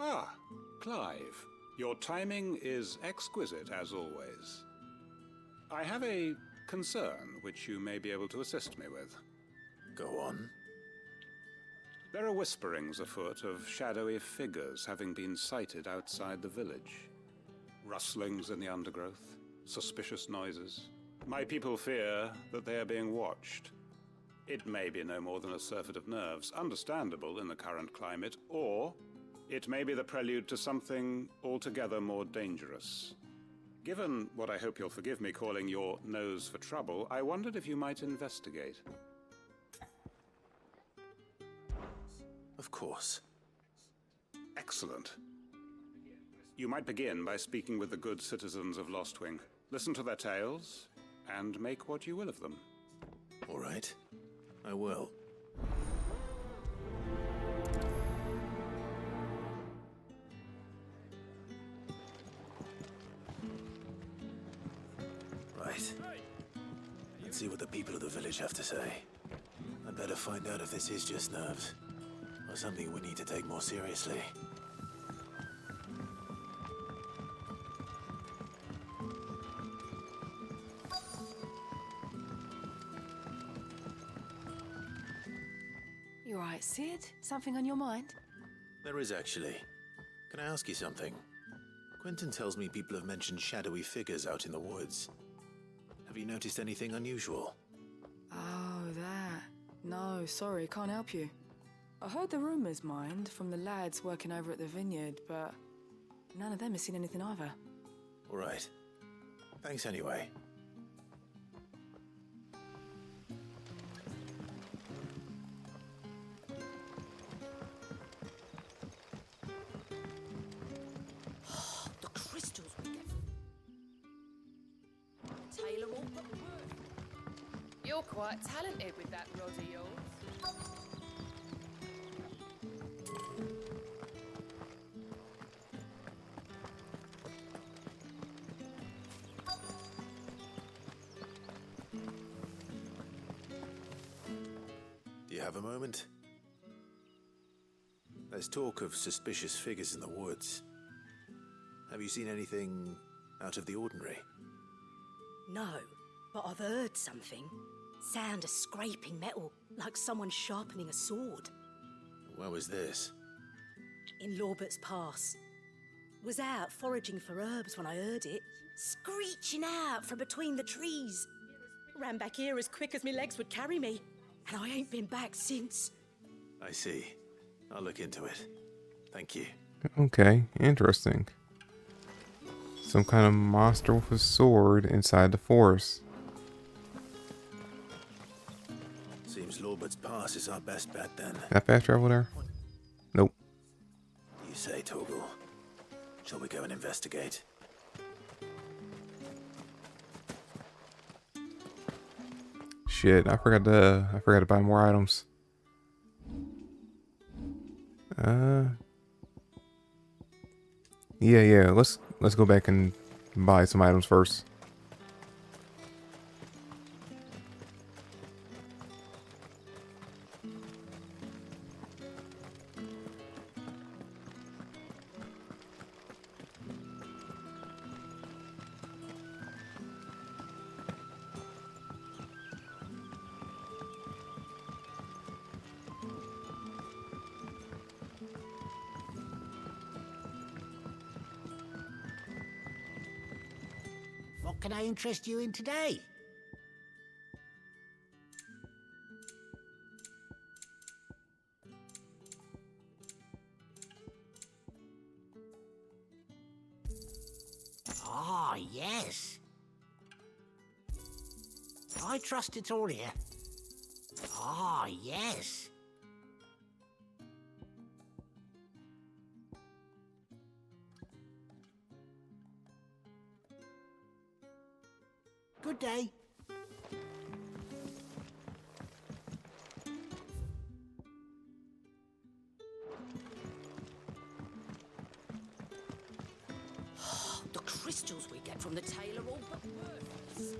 Ah, Clive. Your timing is exquisite, as always. I have a concern which you may be able to assist me with. Go on. There are whisperings afoot of shadowy figures having been sighted outside the village. Rustlings in the undergrowth, suspicious noises. My people fear that they are being watched. It may be no more than a surfeit of nerves, understandable in the current climate, or it may be the prelude to something altogether more dangerous. Given what I hope you'll forgive me calling your nose for trouble, I wondered if you might investigate. Of course. Excellent. You might begin by speaking with the good citizens of Lostwing. Listen to their tales, and make what you will of them. All right. I will. Right. Let's see what the people of the village have to say. I'd better find out if this is just nerves, or something we need to take more seriously. You alright, Sid? Something on your mind? There is actually. Can I ask you something? Quentin tells me people have mentioned shadowy figures out in the woods. Have you noticed anything unusual? Oh, that. No, sorry, can't help you. I heard the rumours, mind, from the lads working over at the vineyard, but none of them has seen anything either. All right. Thanks anyway. The crystals we get. Taylor all but worth. You're quite talented with that rod of yours. Do you have a moment? There's talk of suspicious figures in the woods. Have you seen anything out of the ordinary? No, but I've heard something. Sound of scraping metal, like someone sharpening a sword. Where was this? In Lorbert's Pass. Was out foraging for herbs when I heard it, screeching out from between the trees. Ran back here as quick as my legs would carry me, and I ain't been back since. I see. I'll look into it. Thank you. Okay, interesting. Some kind of monster with a sword inside the forest. Seems Lorbert's Pass is our best bet then. That fast travel there? Nope. You say, Torgal. Shall we go and investigate? Shit, I forgot to buy more items. Yeah, let's go back and buy some items first. What can I interest you in today? Ah, yes. I trust it's all here. Ah, yes. Good day. The crystals we get from the tailor all but worthless.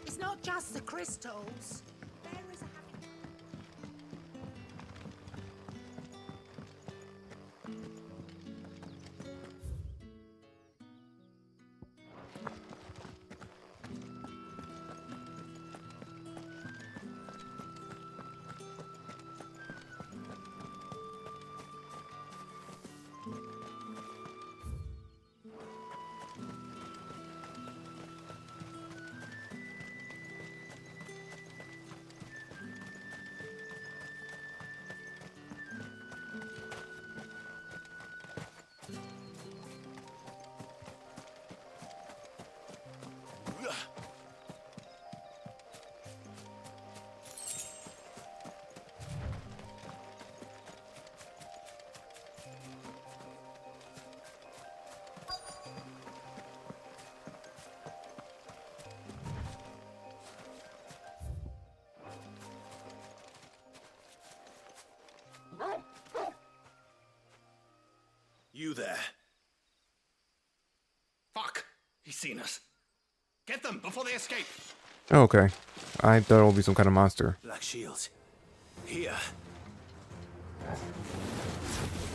It's not just the crystals. There is a happy... You there. Fuck! He's seen us. Get them before they escape! Okay. I thought it would be some kind of monster. Black shields. Here. What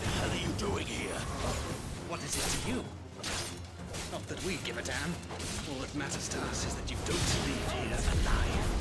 the hell are you doing here? What is it to you? Not that we give a damn. All that matters to us is that you don't leave here alive.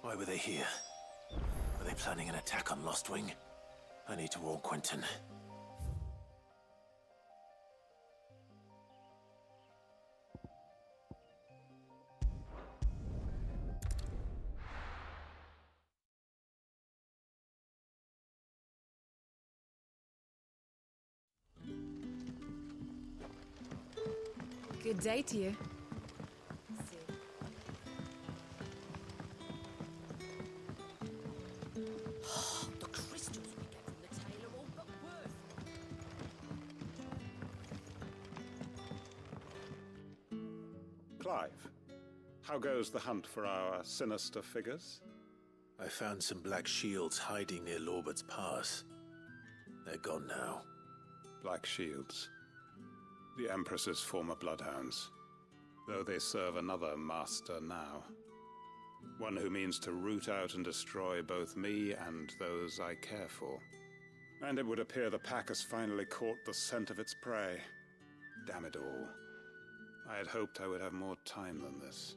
Why were they here? Were they planning an attack on Lost Wing? I need to warn Quentin. Good day to you. The crystals we get from the tailor all but worth. Clive, how goes the hunt for our sinister figures? I found some black shields hiding near Lorbert's Pass. They're gone now. Black shields. The Empress's former bloodhounds. Though they serve another master now. One who means to root out and destroy both me and those I care for. And it would appear the pack has finally caught the scent of its prey. Damn it all. I had hoped I would have more time than this.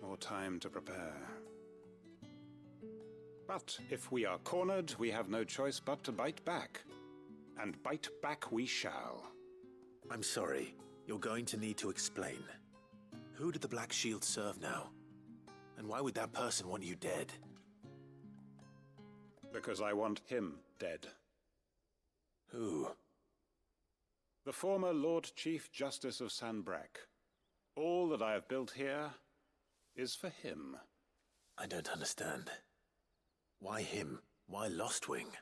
More time to prepare. But if we are cornered, we have no choice but to bite back. And bite back we shall. I'm sorry. You're going to need to explain. Who did the Black Shield serve now? And why would that person want you dead? Because I want him dead. Who? The former Lord Chief Justice of Sanbreque. All that I have built here is for him. I don't understand. Why him? Why Lostwing?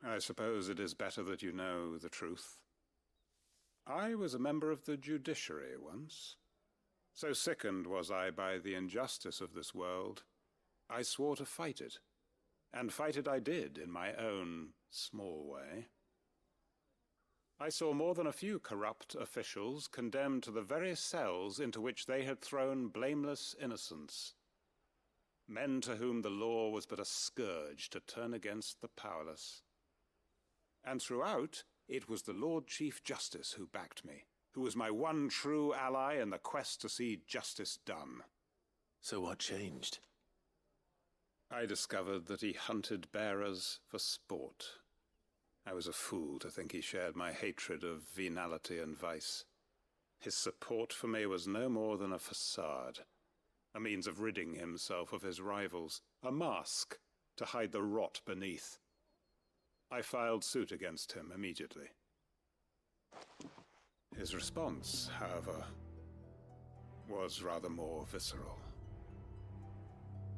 I suppose it is better that you know the truth. I was a member of the judiciary once. So sickened was I by the injustice of this world, I swore to fight it. And fight it I did in my own small way. I saw more than a few corrupt officials condemned to the very cells into which they had thrown blameless innocents. Men to whom the law was but a scourge to turn against the powerless. And throughout, it was the Lord Chief Justice who backed me, who was my one true ally in the quest to see justice done. So what changed? I discovered that he hunted bearers for sport. I was a fool to think he shared my hatred of venality and vice. His support for me was no more than a facade, a means of ridding himself of his rivals, a mask to hide the rot beneath. I filed suit against him immediately. His response, however, was rather more visceral.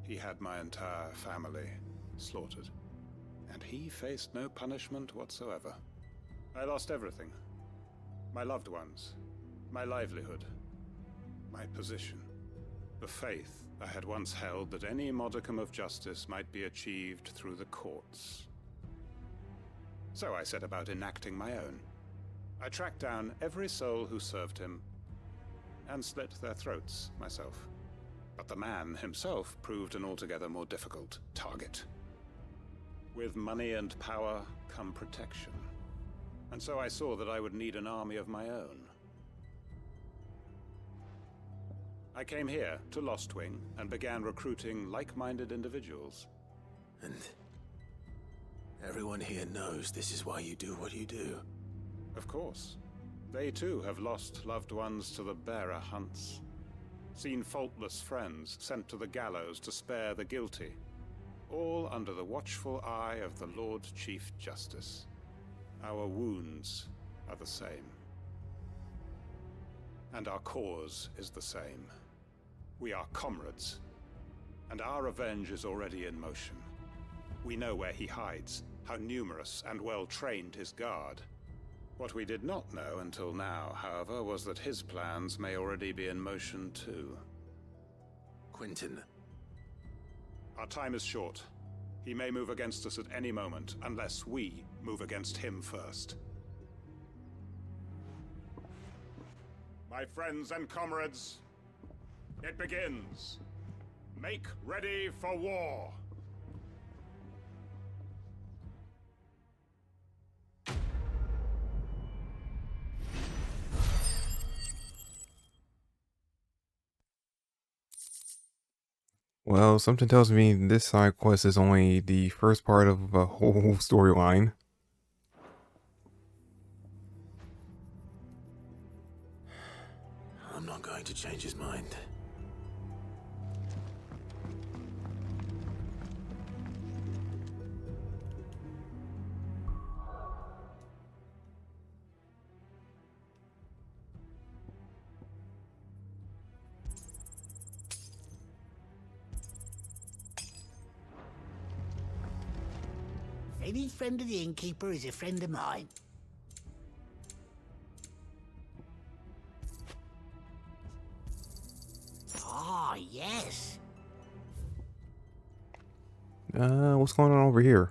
He had my entire family slaughtered, and he faced no punishment whatsoever. I lost everything. My loved ones, my livelihood, my position, the faith I had once held that any modicum of justice might be achieved through the courts. So I set about enacting my own. I tracked down every soul who served him, and slit their throats myself. But the man himself proved an altogether more difficult target. With money and power come protection. And so I saw that I would need an army of my own. I came here to Lostwing and began recruiting like-minded individuals. And everyone here knows this is why you do what you do. Of course. They too have lost loved ones to the bearer hunts. Seen faultless friends sent to the gallows to spare the guilty. All under the watchful eye of the Lord Chief Justice. Our wounds are the same. And our cause is the same. We are comrades. And our revenge is already in motion. We know where he hides, how numerous and well-trained his guard. What we did not know until now, however, was that his plans may already be in motion too. Quentin. Our time is short. He may move against us at any moment, unless we move against him first. My friends and comrades, it begins. Make ready for war. Well, something tells me this side quest is only the first part of a whole storyline. I'm not going to change his mind. Any friend of the innkeeper is a friend of mine. Ah, yes. What's going on over here?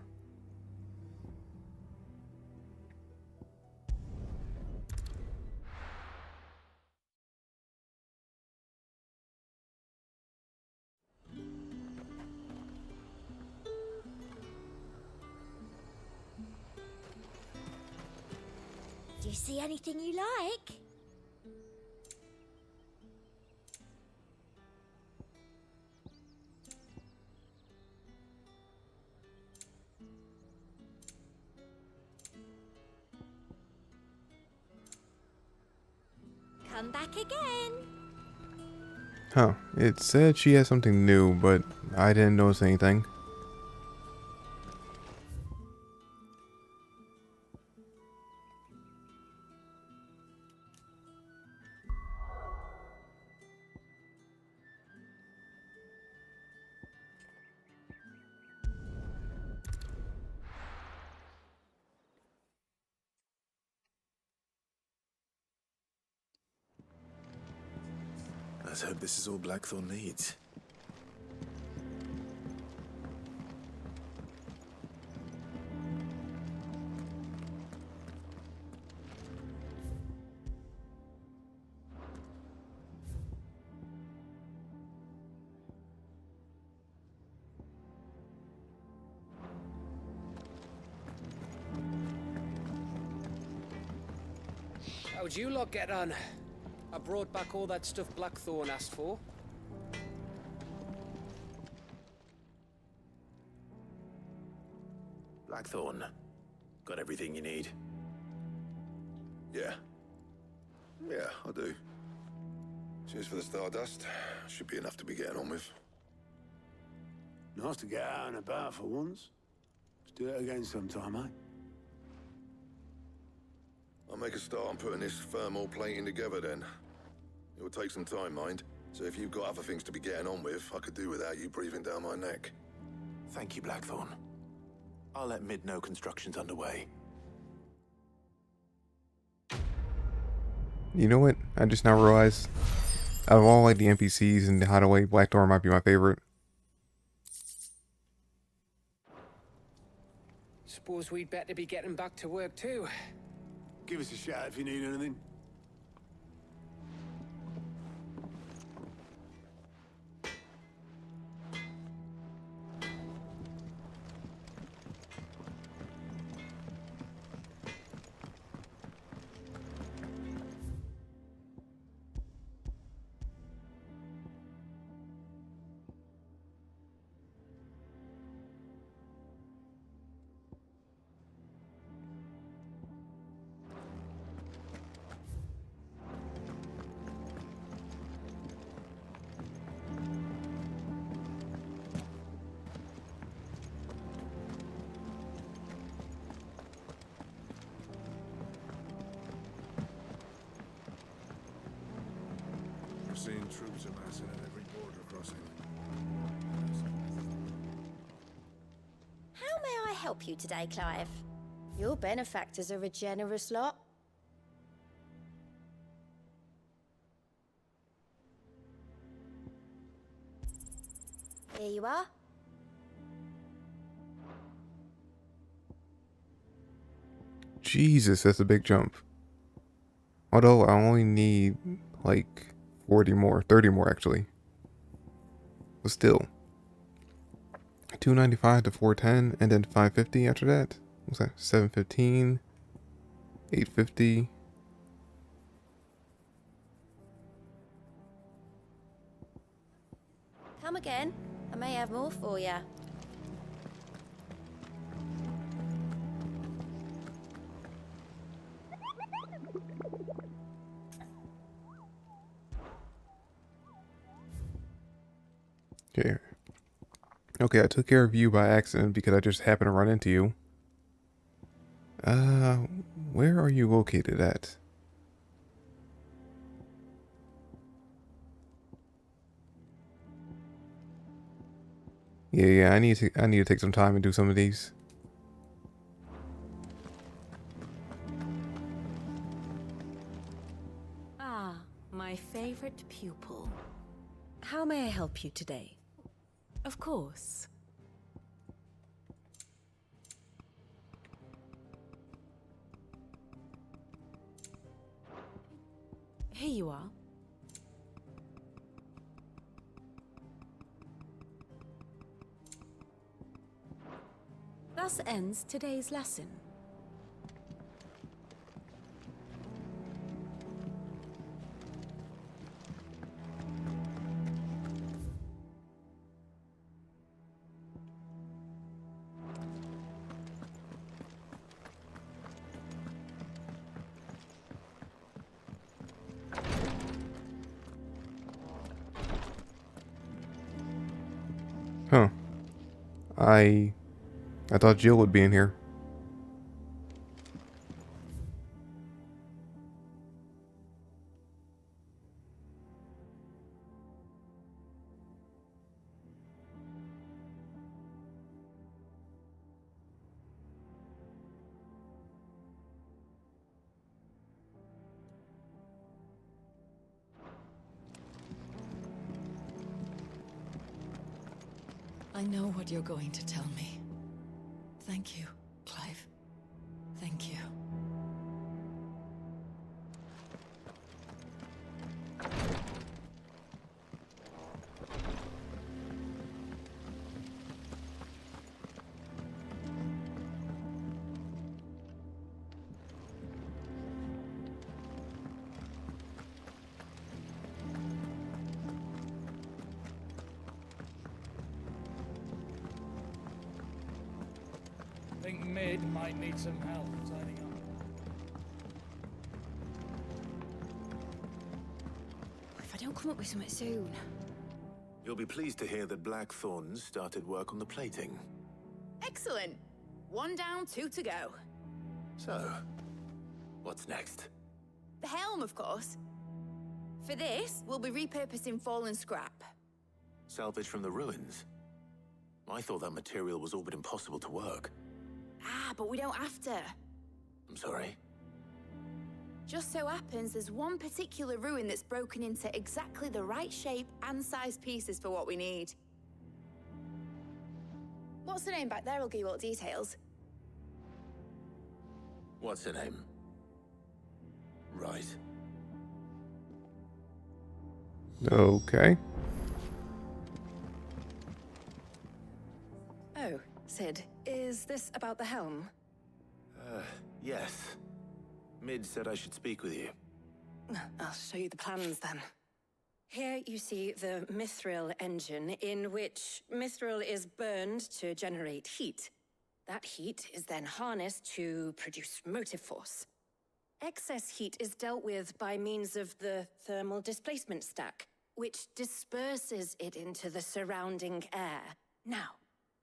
Do you see anything you like? Come back again. Huh. It said she had something new, but I didn't notice anything. Let's hope this is all Blackthorn needs. How'd you lot get on? I brought back all that stuff Blackthorn asked for. Blackthorn, got everything you need? Yeah. Yeah, I do. Cheers for the stardust. Should be enough to be getting on with. Nice to get out and about for once. Let's do it again sometime, eh? I'll make a start on putting this thermal plating together then. It will take some time, mind. So if you've got other things to be getting on with, I could do without you breathing down my neck. Thank you, Blackthorn. I'll let Mid know construction's underway. You know what? I just now realized, out of all like the NPCs in the Hideaway, Blackthorn might be my favorite. Suppose we'd better be getting back to work too. Give us a shout if you need anything. I've seen troops amassing at every border crossing. How may I help you today, Clive? Your benefactors are a generous lot. Here you are. Jesus, that's a big jump. Although I only need like 40 more, 30 more actually. But still. 295 to 410 and then 550 after that. What's that? 715, 850. Come again. I may have more for you. Okay. Okay, I took care of you by accident because I just happened to run into you. Where are you located at? Yeah, I need to take some time and do some of these. Ah, my favorite pupil. How may I help you today? Of course. Here you are. Thus ends today's lesson. Huh. I thought Jill would be in here. I know what you're going to tell me. Thank you, Clive. Thank you. I think Mid might need some help tidying up. If I don't come up with something soon. You'll be pleased to hear that Blackthorn started work on the plating. Excellent. 1 down, 2 to go. So, what's next? The helm, of course. For this, we'll be repurposing fallen scrap. Salvage from the ruins? I thought that material was all but impossible to work. Ah, but we don't have to. I'm sorry? Just so happens there's one particular ruin that's broken into exactly the right shape and size pieces for what we need. What's the name back there? I'll give you all the details. What's her name? Right. Okay. Oh, Sid, is this about the helm? Yes. Mid said I should speak with you. I'll show you the plans then. Here you see the mithril engine, in which mithril is burned to generate heat. That heat is then harnessed to produce motive force. Excess heat is dealt with by means of the thermal displacement stack, which disperses it into the surrounding air. Now,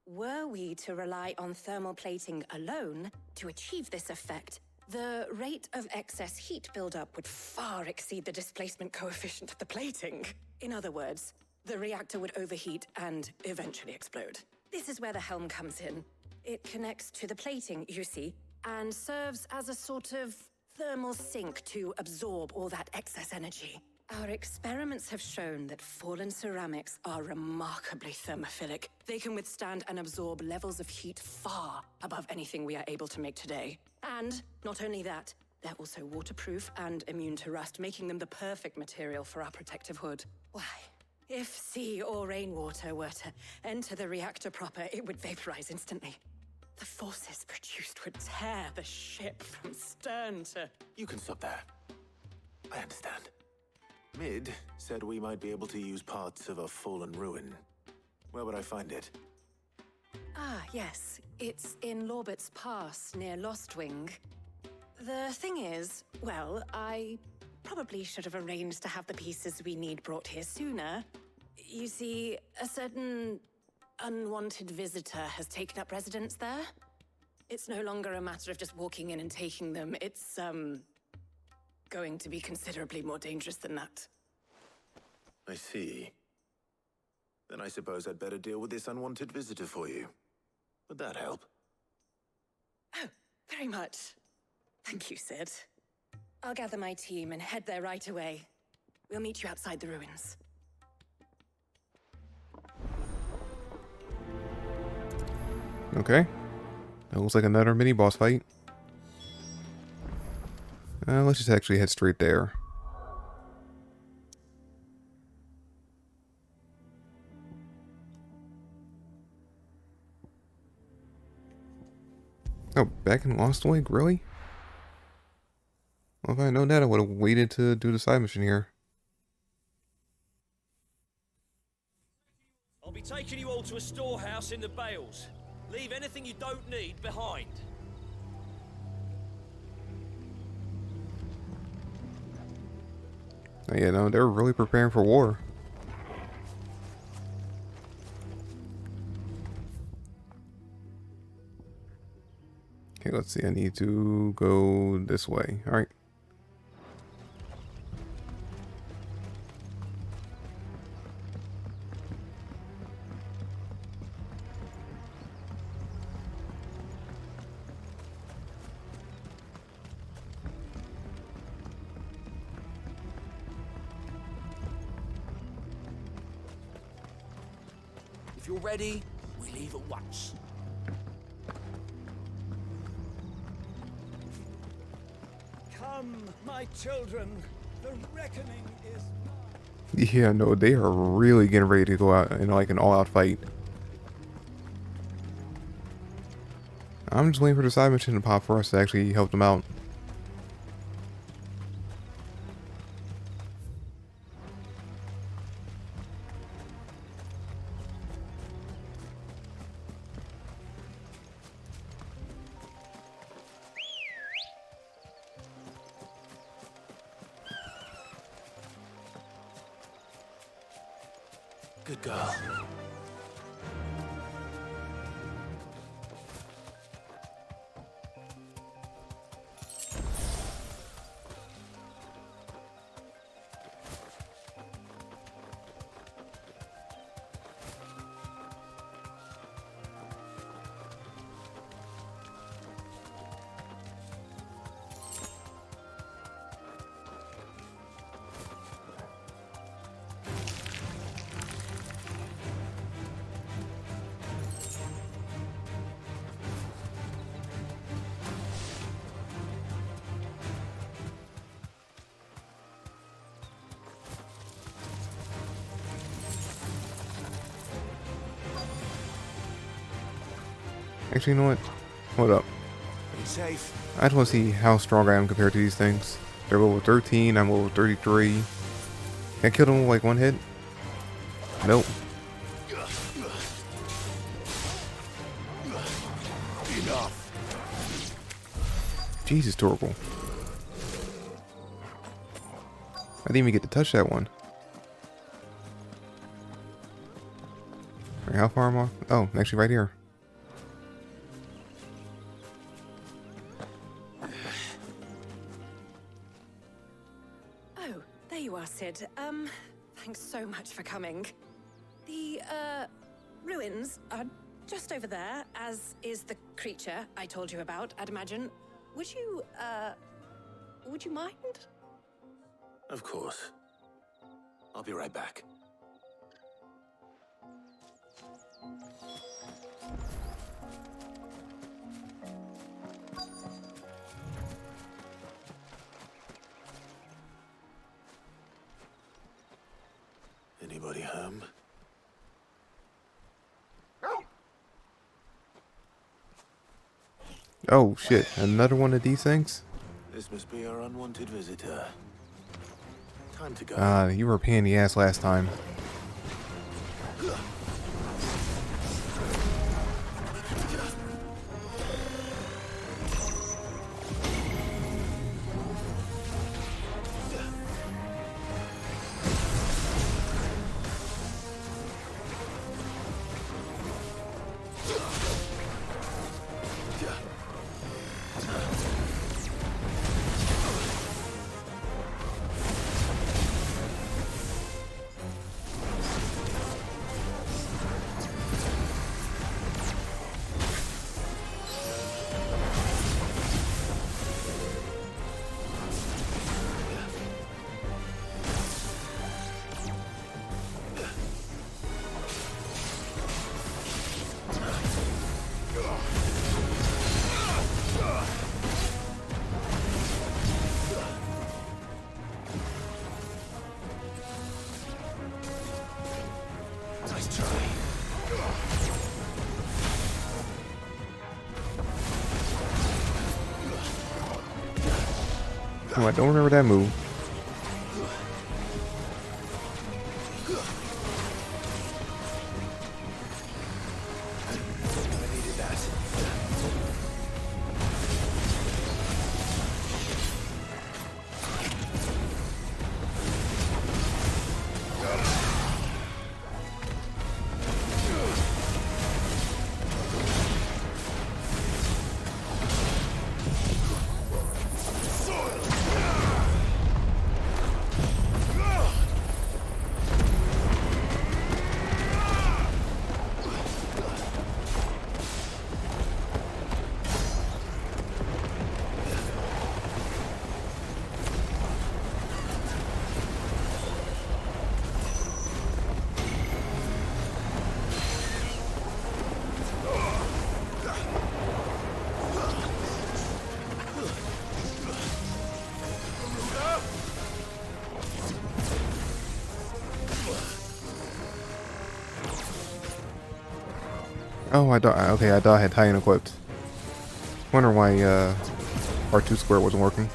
were we to rely on thermal plating alone to achieve this effect, the rate of excess heat buildup would far exceed the displacement coefficient of the plating. In other words, the reactor would overheat and eventually explode. This is where the helm comes in. It connects to the plating, you see, and serves as a sort of thermal sink to absorb all that excess energy. Our experiments have shown that fallen ceramics are remarkably thermophilic. They can withstand and absorb levels of heat far above anything we are able to make today. And not only that, they're also waterproof and immune to rust, making them the perfect material for our protective hood. Why, if sea or rainwater were to enter the reactor proper, it would vaporize instantly. The forces produced would tear the ship from stern to... You can stop there. I understand. Mid said we might be able to use parts of a fallen ruin. Where would I find it? Ah, yes. It's in Lorbert's Pass, near Lostwing. The thing is, well, I probably should have arranged to have the pieces we need brought here sooner. You see, a certain unwanted visitor has taken up residence there. It's no longer a matter of just walking in and taking them. It's, going to be considerably more dangerous than that. I see. Then I suppose I'd better deal with this unwanted visitor for you. Would that help? Oh, very much. Thank you, Sid. I'll gather my team and head there right away. We'll meet you outside the ruins. Okay. That looks like another mini-boss fight. Let's just actually head straight there. Oh, back in Lost Lake? Really? Well, if I had known that, I would have waited to do the side mission here. I'll be taking you all to a storehouse in the Bales. Leave anything you don't need behind. Oh, yeah, no, they're really preparing for war. Okay, let's see. I need to go this way. All right. If you're ready, leave at once. Come, my children. The reckoning is... Yeah, no, they are really getting ready to go out in like an all-out fight. I'm just waiting for the side mission to pop for us to actually help them out. Good girl. Actually, you know what? Hold up. Be safe. I just want to see how strong I am compared to these things. They're level 13, I'm level 33. Can I kill them with like one hit? Nope. Jesus, Torgal. I didn't even get to touch that one. Right, how far am I? Oh, actually right here. Oh, there you are, Sid. Thanks so much for coming. The, ruins are just over there, as is the creature I told you about, I'd imagine. Would you mind? Of course. I'll be right back. Anybody home? Oh shit, another one of these things? This must be our unwanted visitor. Time to go. You were a pain in the ass last time. Oh, I don't remember that move. Oh, I thought. Okay, I thought I had Titan equipped. Wonder why R2 square wasn't working.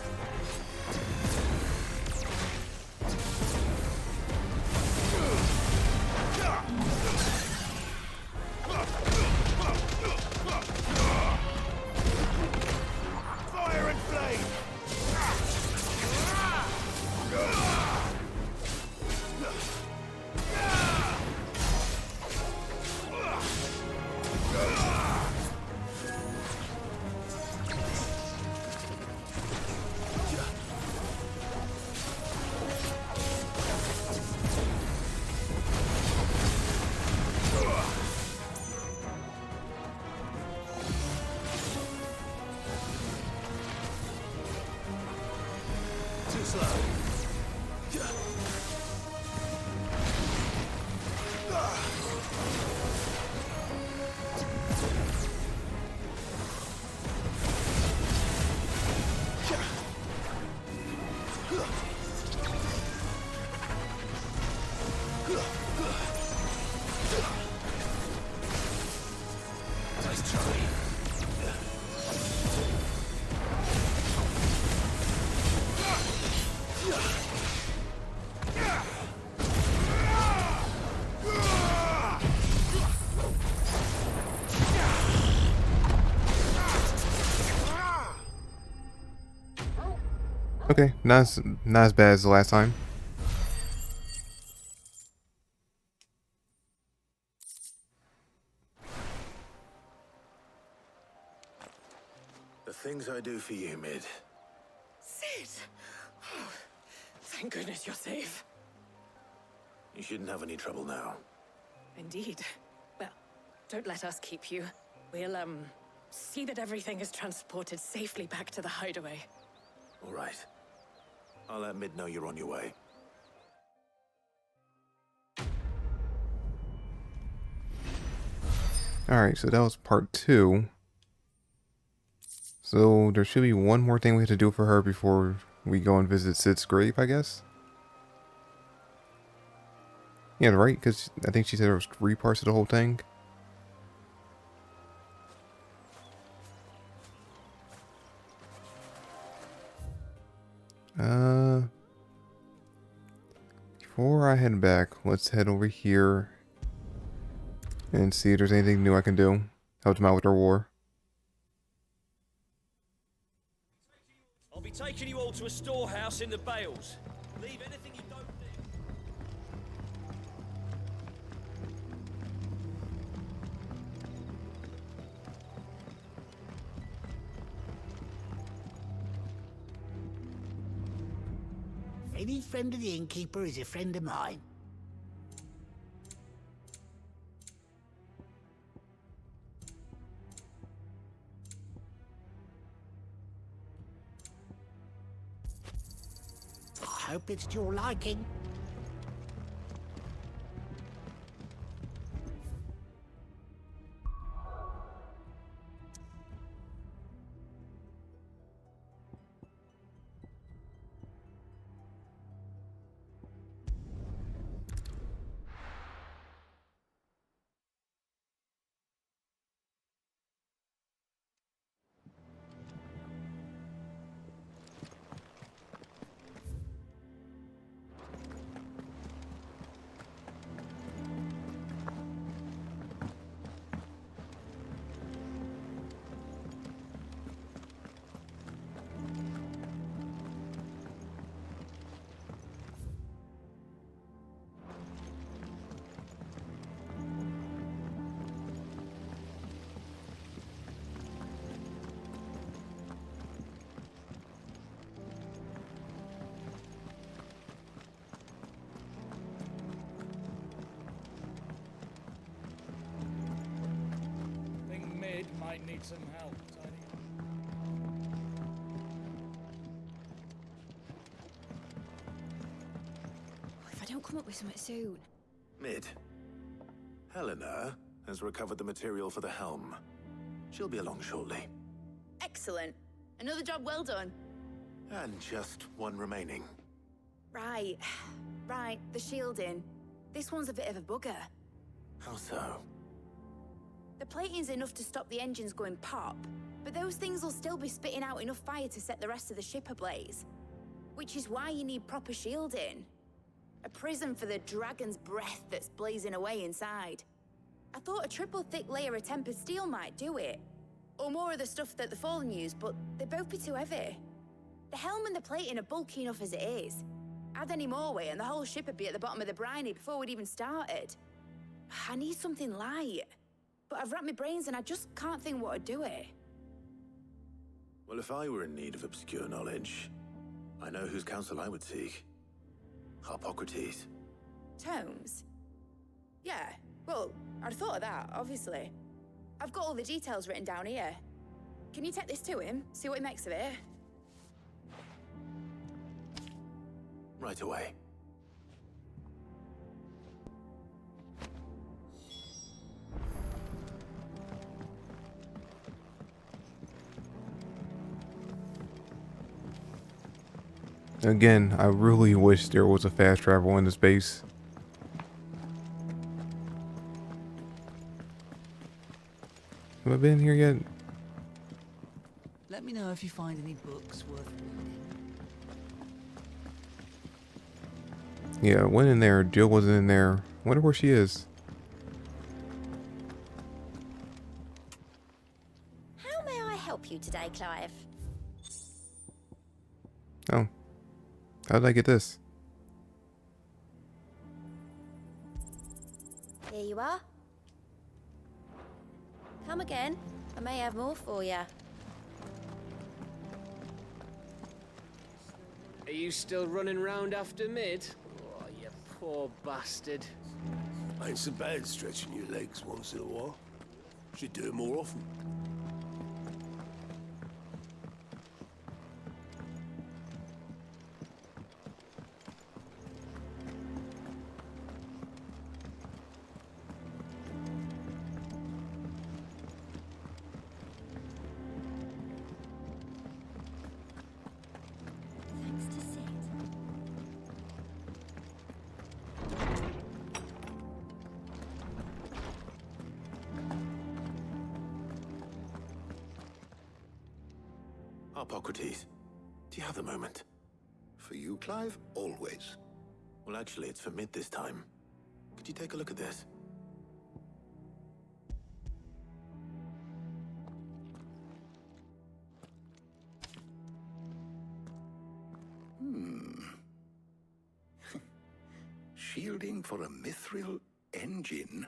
Fire and flame! Too slow. Nice try. Okay, not as bad as the last time. The things I do for you, Mid. Sid! Oh, thank goodness you're safe. You shouldn't have any trouble now. Indeed. Well, don't let us keep you. We'll, see that everything is transported safely back to the hideaway. All right. I'll let Mid know you're on your way. Alright, so that was part 2. So there should be one more thing we have to do for her before we go and visit Sid's grave, I guess. Yeah, right? Because I think she said there was 3 parts of the whole thing. Before I head back, let's head over here and see if there's anything new I can do. Help them out with their war. I'll be taking you all to a storehouse in the Bales. Leave anything you don't need. Any friend of the innkeeper is a friend of mine. I hope it's to your liking. Might need some help, Tiny. If I don't come up with something soon. Mid. Helena has recovered the material for the helm. She'll be along shortly. Excellent. Another job well done. And just one remaining. Right. The shielding. This one's a bit of a bugger. How so? The plating's enough to stop the engines going pop, but those things will still be spitting out enough fire to set the rest of the ship ablaze. Which is why you need proper shielding. A prison for the dragon's breath that's blazing away inside. I thought a triple thick layer of tempered steel might do it. Or more of the stuff that the Fallen use, but they'd both be too heavy. The helm and the plating are bulky enough as it is. Add any more weight and the whole ship would be at the bottom of the briny before we'd even started. I need something light. But I've racked my brains and I just can't think what would do it. Well, if I were in need of obscure knowledge, I know whose counsel I would seek. Hippocrates. Tomes? Yeah, well, I'd thought of that, obviously. I've got all the details written down here. Can you take this to him, see what he makes of it? Right away. Again, I really wish there was a fast travel in this base. Have I been here yet? Let me know if you find any books worth reading. Yeah, I went in there. Jill wasn't in there. Wonder where she is. How may I help you today, Clive? Oh. How did I get this? Here you are. Come again. I may have more for you. Are you still running round after Mid? Oh, you poor bastard. Ain't so bad stretching your legs once in a while. Should do it more often. Hippocrates, do you have a moment? For you, Clive? Always. Well, actually, it's for Mid this time. Could you take a look at this? Shielding for a mithril engine?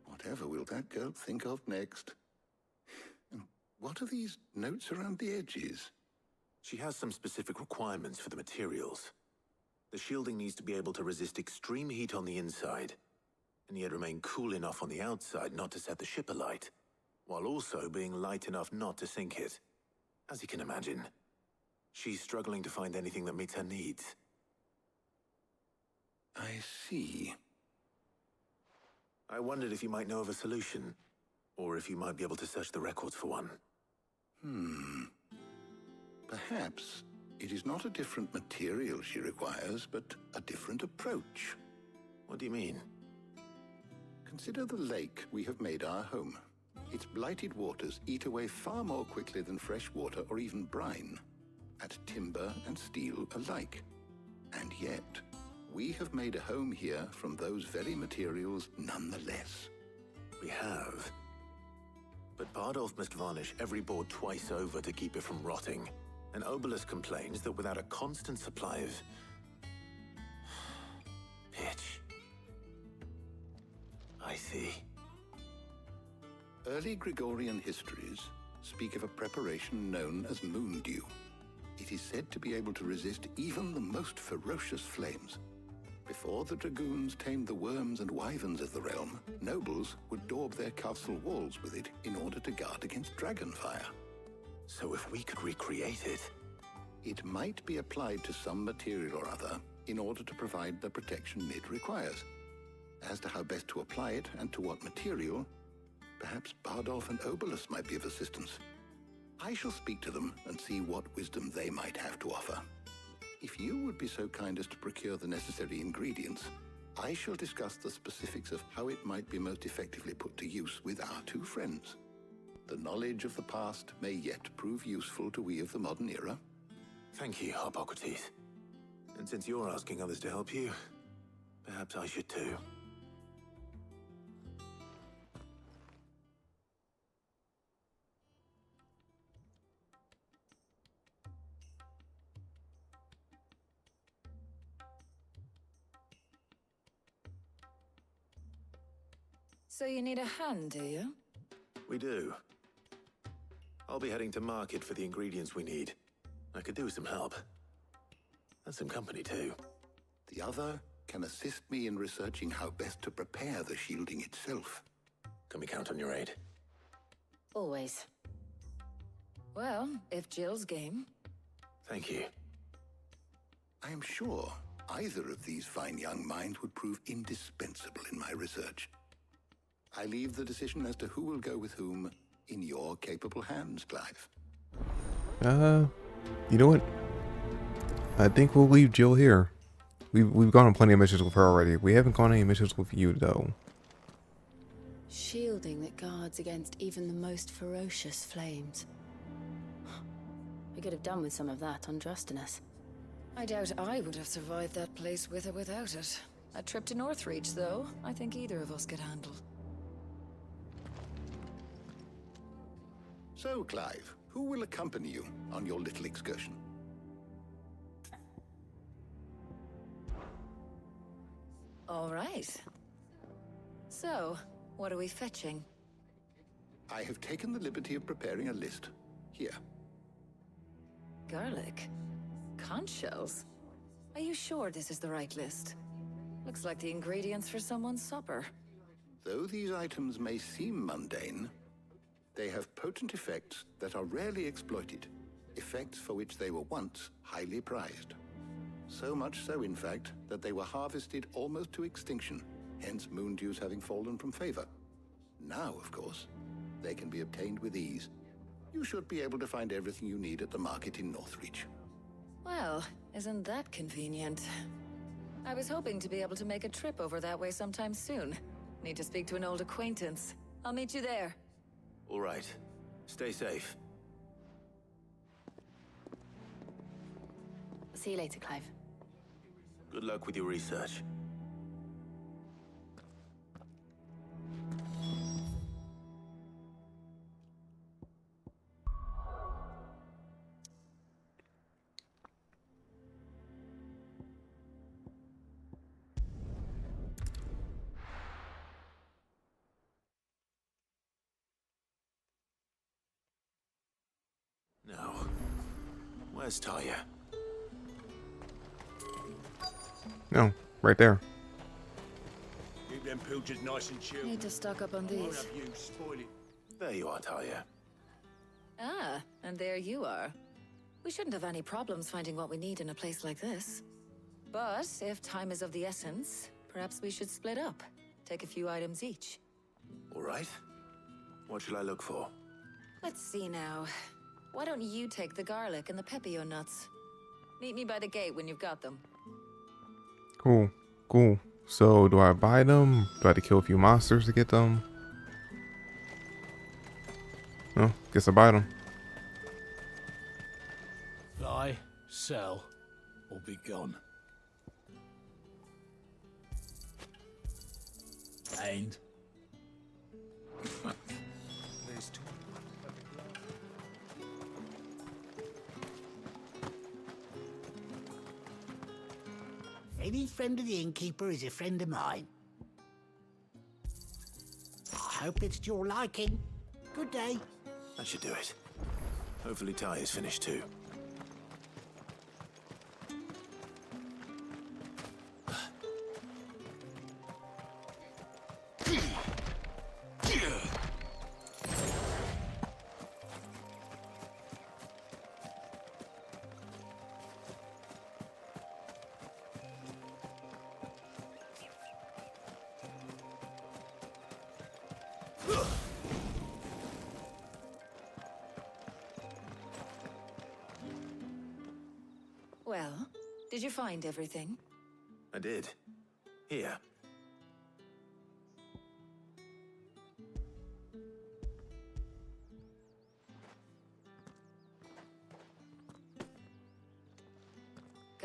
Whatever will that girl think of next? And what are these notes around the edges? She has some specific requirements for the materials. The shielding needs to be able to resist extreme heat on the inside, and yet remain cool enough on the outside not to set the ship alight, while also being light enough not to sink it. As you can imagine, she's struggling to find anything that meets her needs. I see. I wondered if you might know of a solution, or if you might be able to search the records for one. Perhaps it is not a different material she requires, but a different approach. What do you mean? Consider the lake we have made our home. Its blighted waters eat away far more quickly than fresh water or even brine, at timber and steel alike. And yet, we have made a home here from those very materials nonetheless. We have. But Bardolph must varnish every board twice over to keep it from rotting. And Obelus complains that without a constant supply of pitch. I see. Early Gregorian histories speak of a preparation known as moon dew. It is said to be able to resist even the most ferocious flames. Before the dragoons tamed the worms and wyverns of the realm, nobles would daub their castle walls with it in order to guard against dragon fire. So if we could recreate it... It might be applied to some material or other in order to provide the protection Mid requires. As to how best to apply it and to what material, perhaps Bardolph and Obelus might be of assistance. I shall speak to them and see what wisdom they might have to offer. If you would be so kind as to procure the necessary ingredients, I shall discuss the specifics of how it might be most effectively put to use with our two friends. The knowledge of the past may yet prove useful to we of the modern era. Thank you, Hippocrates. And since you're asking others to help you, perhaps I should too. So you need a hand, do you? We do. I'll be heading to market for the ingredients we need. I could do with some help. And some company too. The other can assist me in researching how best to prepare the shielding itself. Can we count on your aid? Always. Well, if Jill's game. Thank you. I am sure either of these fine young minds would prove indispensable in my research. I leave the decision as to who will go with whom in your capable hands, Clive. You know what? I think we'll leave Jill here. We've gone on plenty of missions with her already. We haven't gone on any missions with you, though. Shielding that guards against even the most ferocious flames. We could have done with some of that on Drustinus. I doubt I would have survived that place with or without it. A trip to Northreach, though, I think either of us could handle. So, Clive, who will accompany you on your little excursion? All right. So, what are we fetching? I have taken the liberty of preparing a list. Here. Garlic? Conch shells? Are you sure this is the right list? Looks like the ingredients for someone's supper. Though these items may seem mundane, they have potent effects that are rarely exploited, effects for which they were once highly prized. So much so, in fact, that they were harvested almost to extinction, hence moon dews having fallen from favor. Now, of course, they can be obtained with ease. You should be able to find everything you need at the market in Northreach. Well, isn't that convenient? I was hoping to be able to make a trip over that way sometime soon. Need to speak to an old acquaintance. I'll meet you there. All right. Stay safe. See you later, Clive. Good luck with your research. Now, where's Talia? No, right there. Keep them pilchers nice and chilled. Need to stock up on Won't these. have you spoil it. There you are, Talia. Ah, and there you are. We shouldn't have any problems finding what we need in a place like this. But if time is of the essence, perhaps we should split up. Take a few items each. All right. What shall I look for? Let's see now. Why don't you take the garlic and the pepio nuts? Meet me by the gate when you've got them. Cool, cool. So, do I buy them? Do I have to kill a few monsters to get them? No, guess I buy them. Buy, sell, or be gone. And There's two. Any friend of the innkeeper is a friend of mine. I hope it's to your liking. Good day. That should do it. Hopefully Talia's finished too. Well, did you find everything? I did. Here,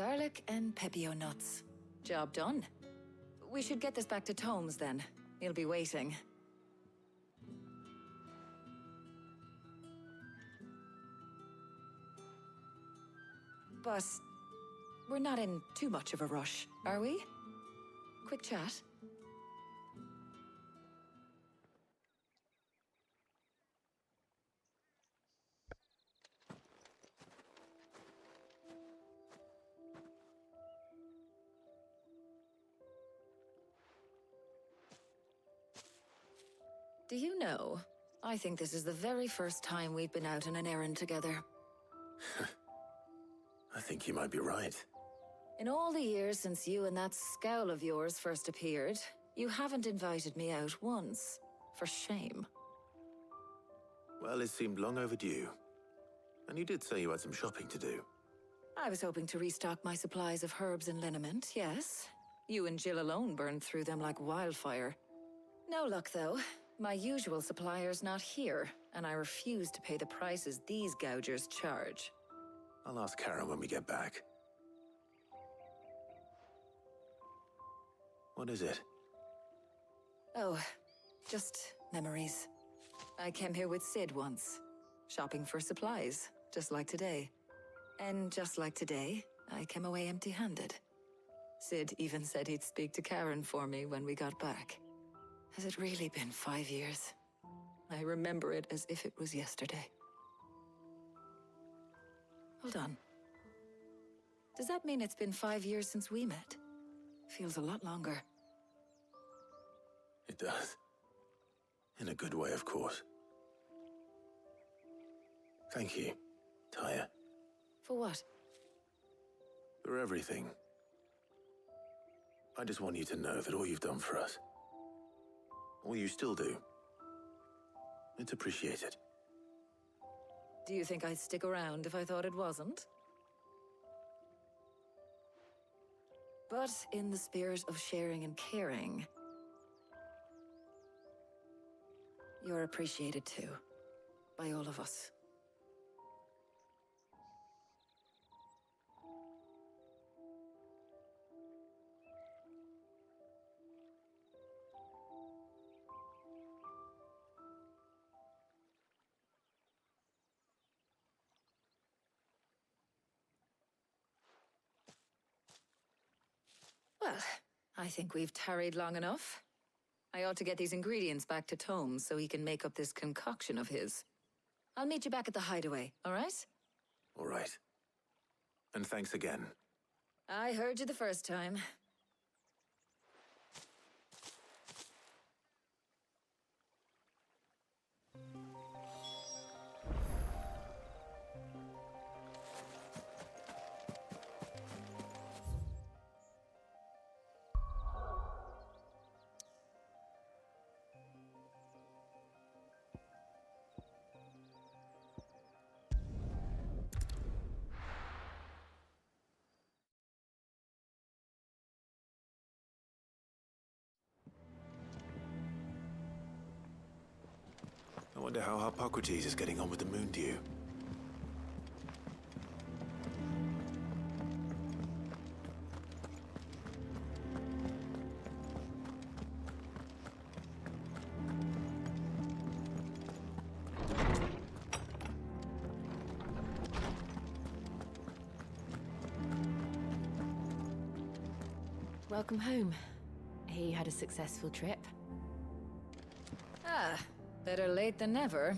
Garlic and pepio nuts. Job done. We should get this back to Tomes then. He'll be waiting. But we're not in too much of a rush, are we? Quick chat. Do you know, I think this is the very first time we've been out on an errand together. I think you might be right. In all the years since you and that scowl of yours first appeared, you haven't invited me out once. For shame. Well, it seemed long overdue. And you did say you had some shopping to do. I was hoping to restock my supplies of herbs and liniment, yes. You and Jill alone burned through them like wildfire. No luck, though. My usual supplier's not here, and I refuse to pay the prices these gougers charge. I'll ask Karen when we get back. What is it? Oh, just memories. I came here with Sid once, shopping for supplies, just like today. And just like today, I came away empty-handed. Sid even said he'd speak to Karen for me when we got back. Has it really been 5 years? I remember it as if it was yesterday. Hold on. Does that mean it's been 5 years since we met? Feels a lot longer. It does. In a good way, of course. Thank you, Tyre. For what? For everything. I just want you to know that all you've done for us, all you still do, it's appreciated. Do you think I'd stick around if I thought it wasn't? But in the spirit of sharing and caring, you're appreciated too, by all of us. Well, I think we've tarried long enough. I ought to get these ingredients back to Tomes so he can make up this concoction of his. I'll meet you back at the hideaway, all right? All right. And thanks again. I heard you the first time. I wonder how Hippocrates is getting on with the moon dew. Welcome home. He had a successful trip. Ah, better late than never.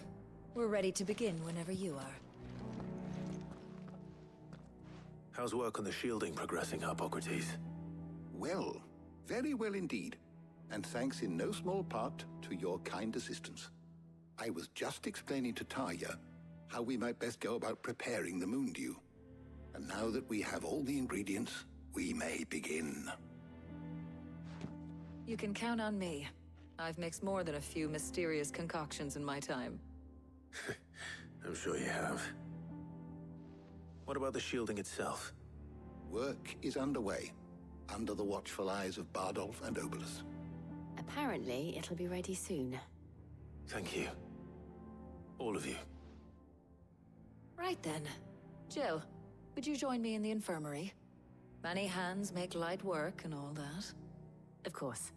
We're ready to begin whenever you are. How's work on the shielding progressing, Hippocrates? Well, very well indeed. And thanks in no small part to your kind assistance. I was just explaining to Tarja how we might best go about preparing the moon dew. And now that we have all the ingredients, we may begin. You can count on me. I've mixed more than a few mysterious concoctions in my time. I'm sure you have. What about the shielding itself? Work is underway, under the watchful eyes of Bardolph and Obolus. Apparently, it'll be ready soon. Thank you. All of you. Right then. Jill, would you join me in the infirmary? Many hands make light work and all that. Of course.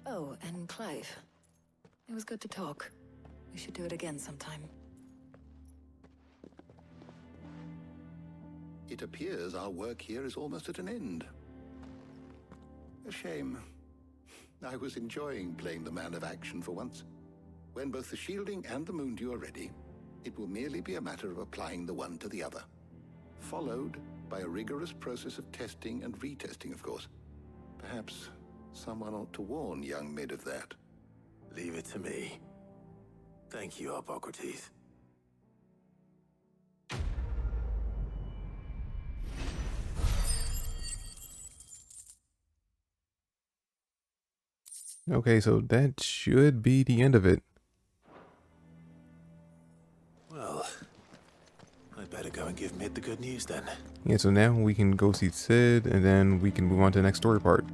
Oh, and Clive. It was good to talk. We should do it again sometime. It appears our work here is almost at an end. A shame. I was enjoying playing the man of action for once. When both the shielding and the moondew are ready, it will merely be a matter of applying the one to the other. Followed by a rigorous process of testing and retesting, of course. Perhaps someone ought to warn young Mid of that. Leave it to me. Thank you, Hippocrates. Okay, so that should be the end of it. Well, I'd better go and give Mid the good news then. Yeah, so now we can go see Sid, and then we can move on to the next story part.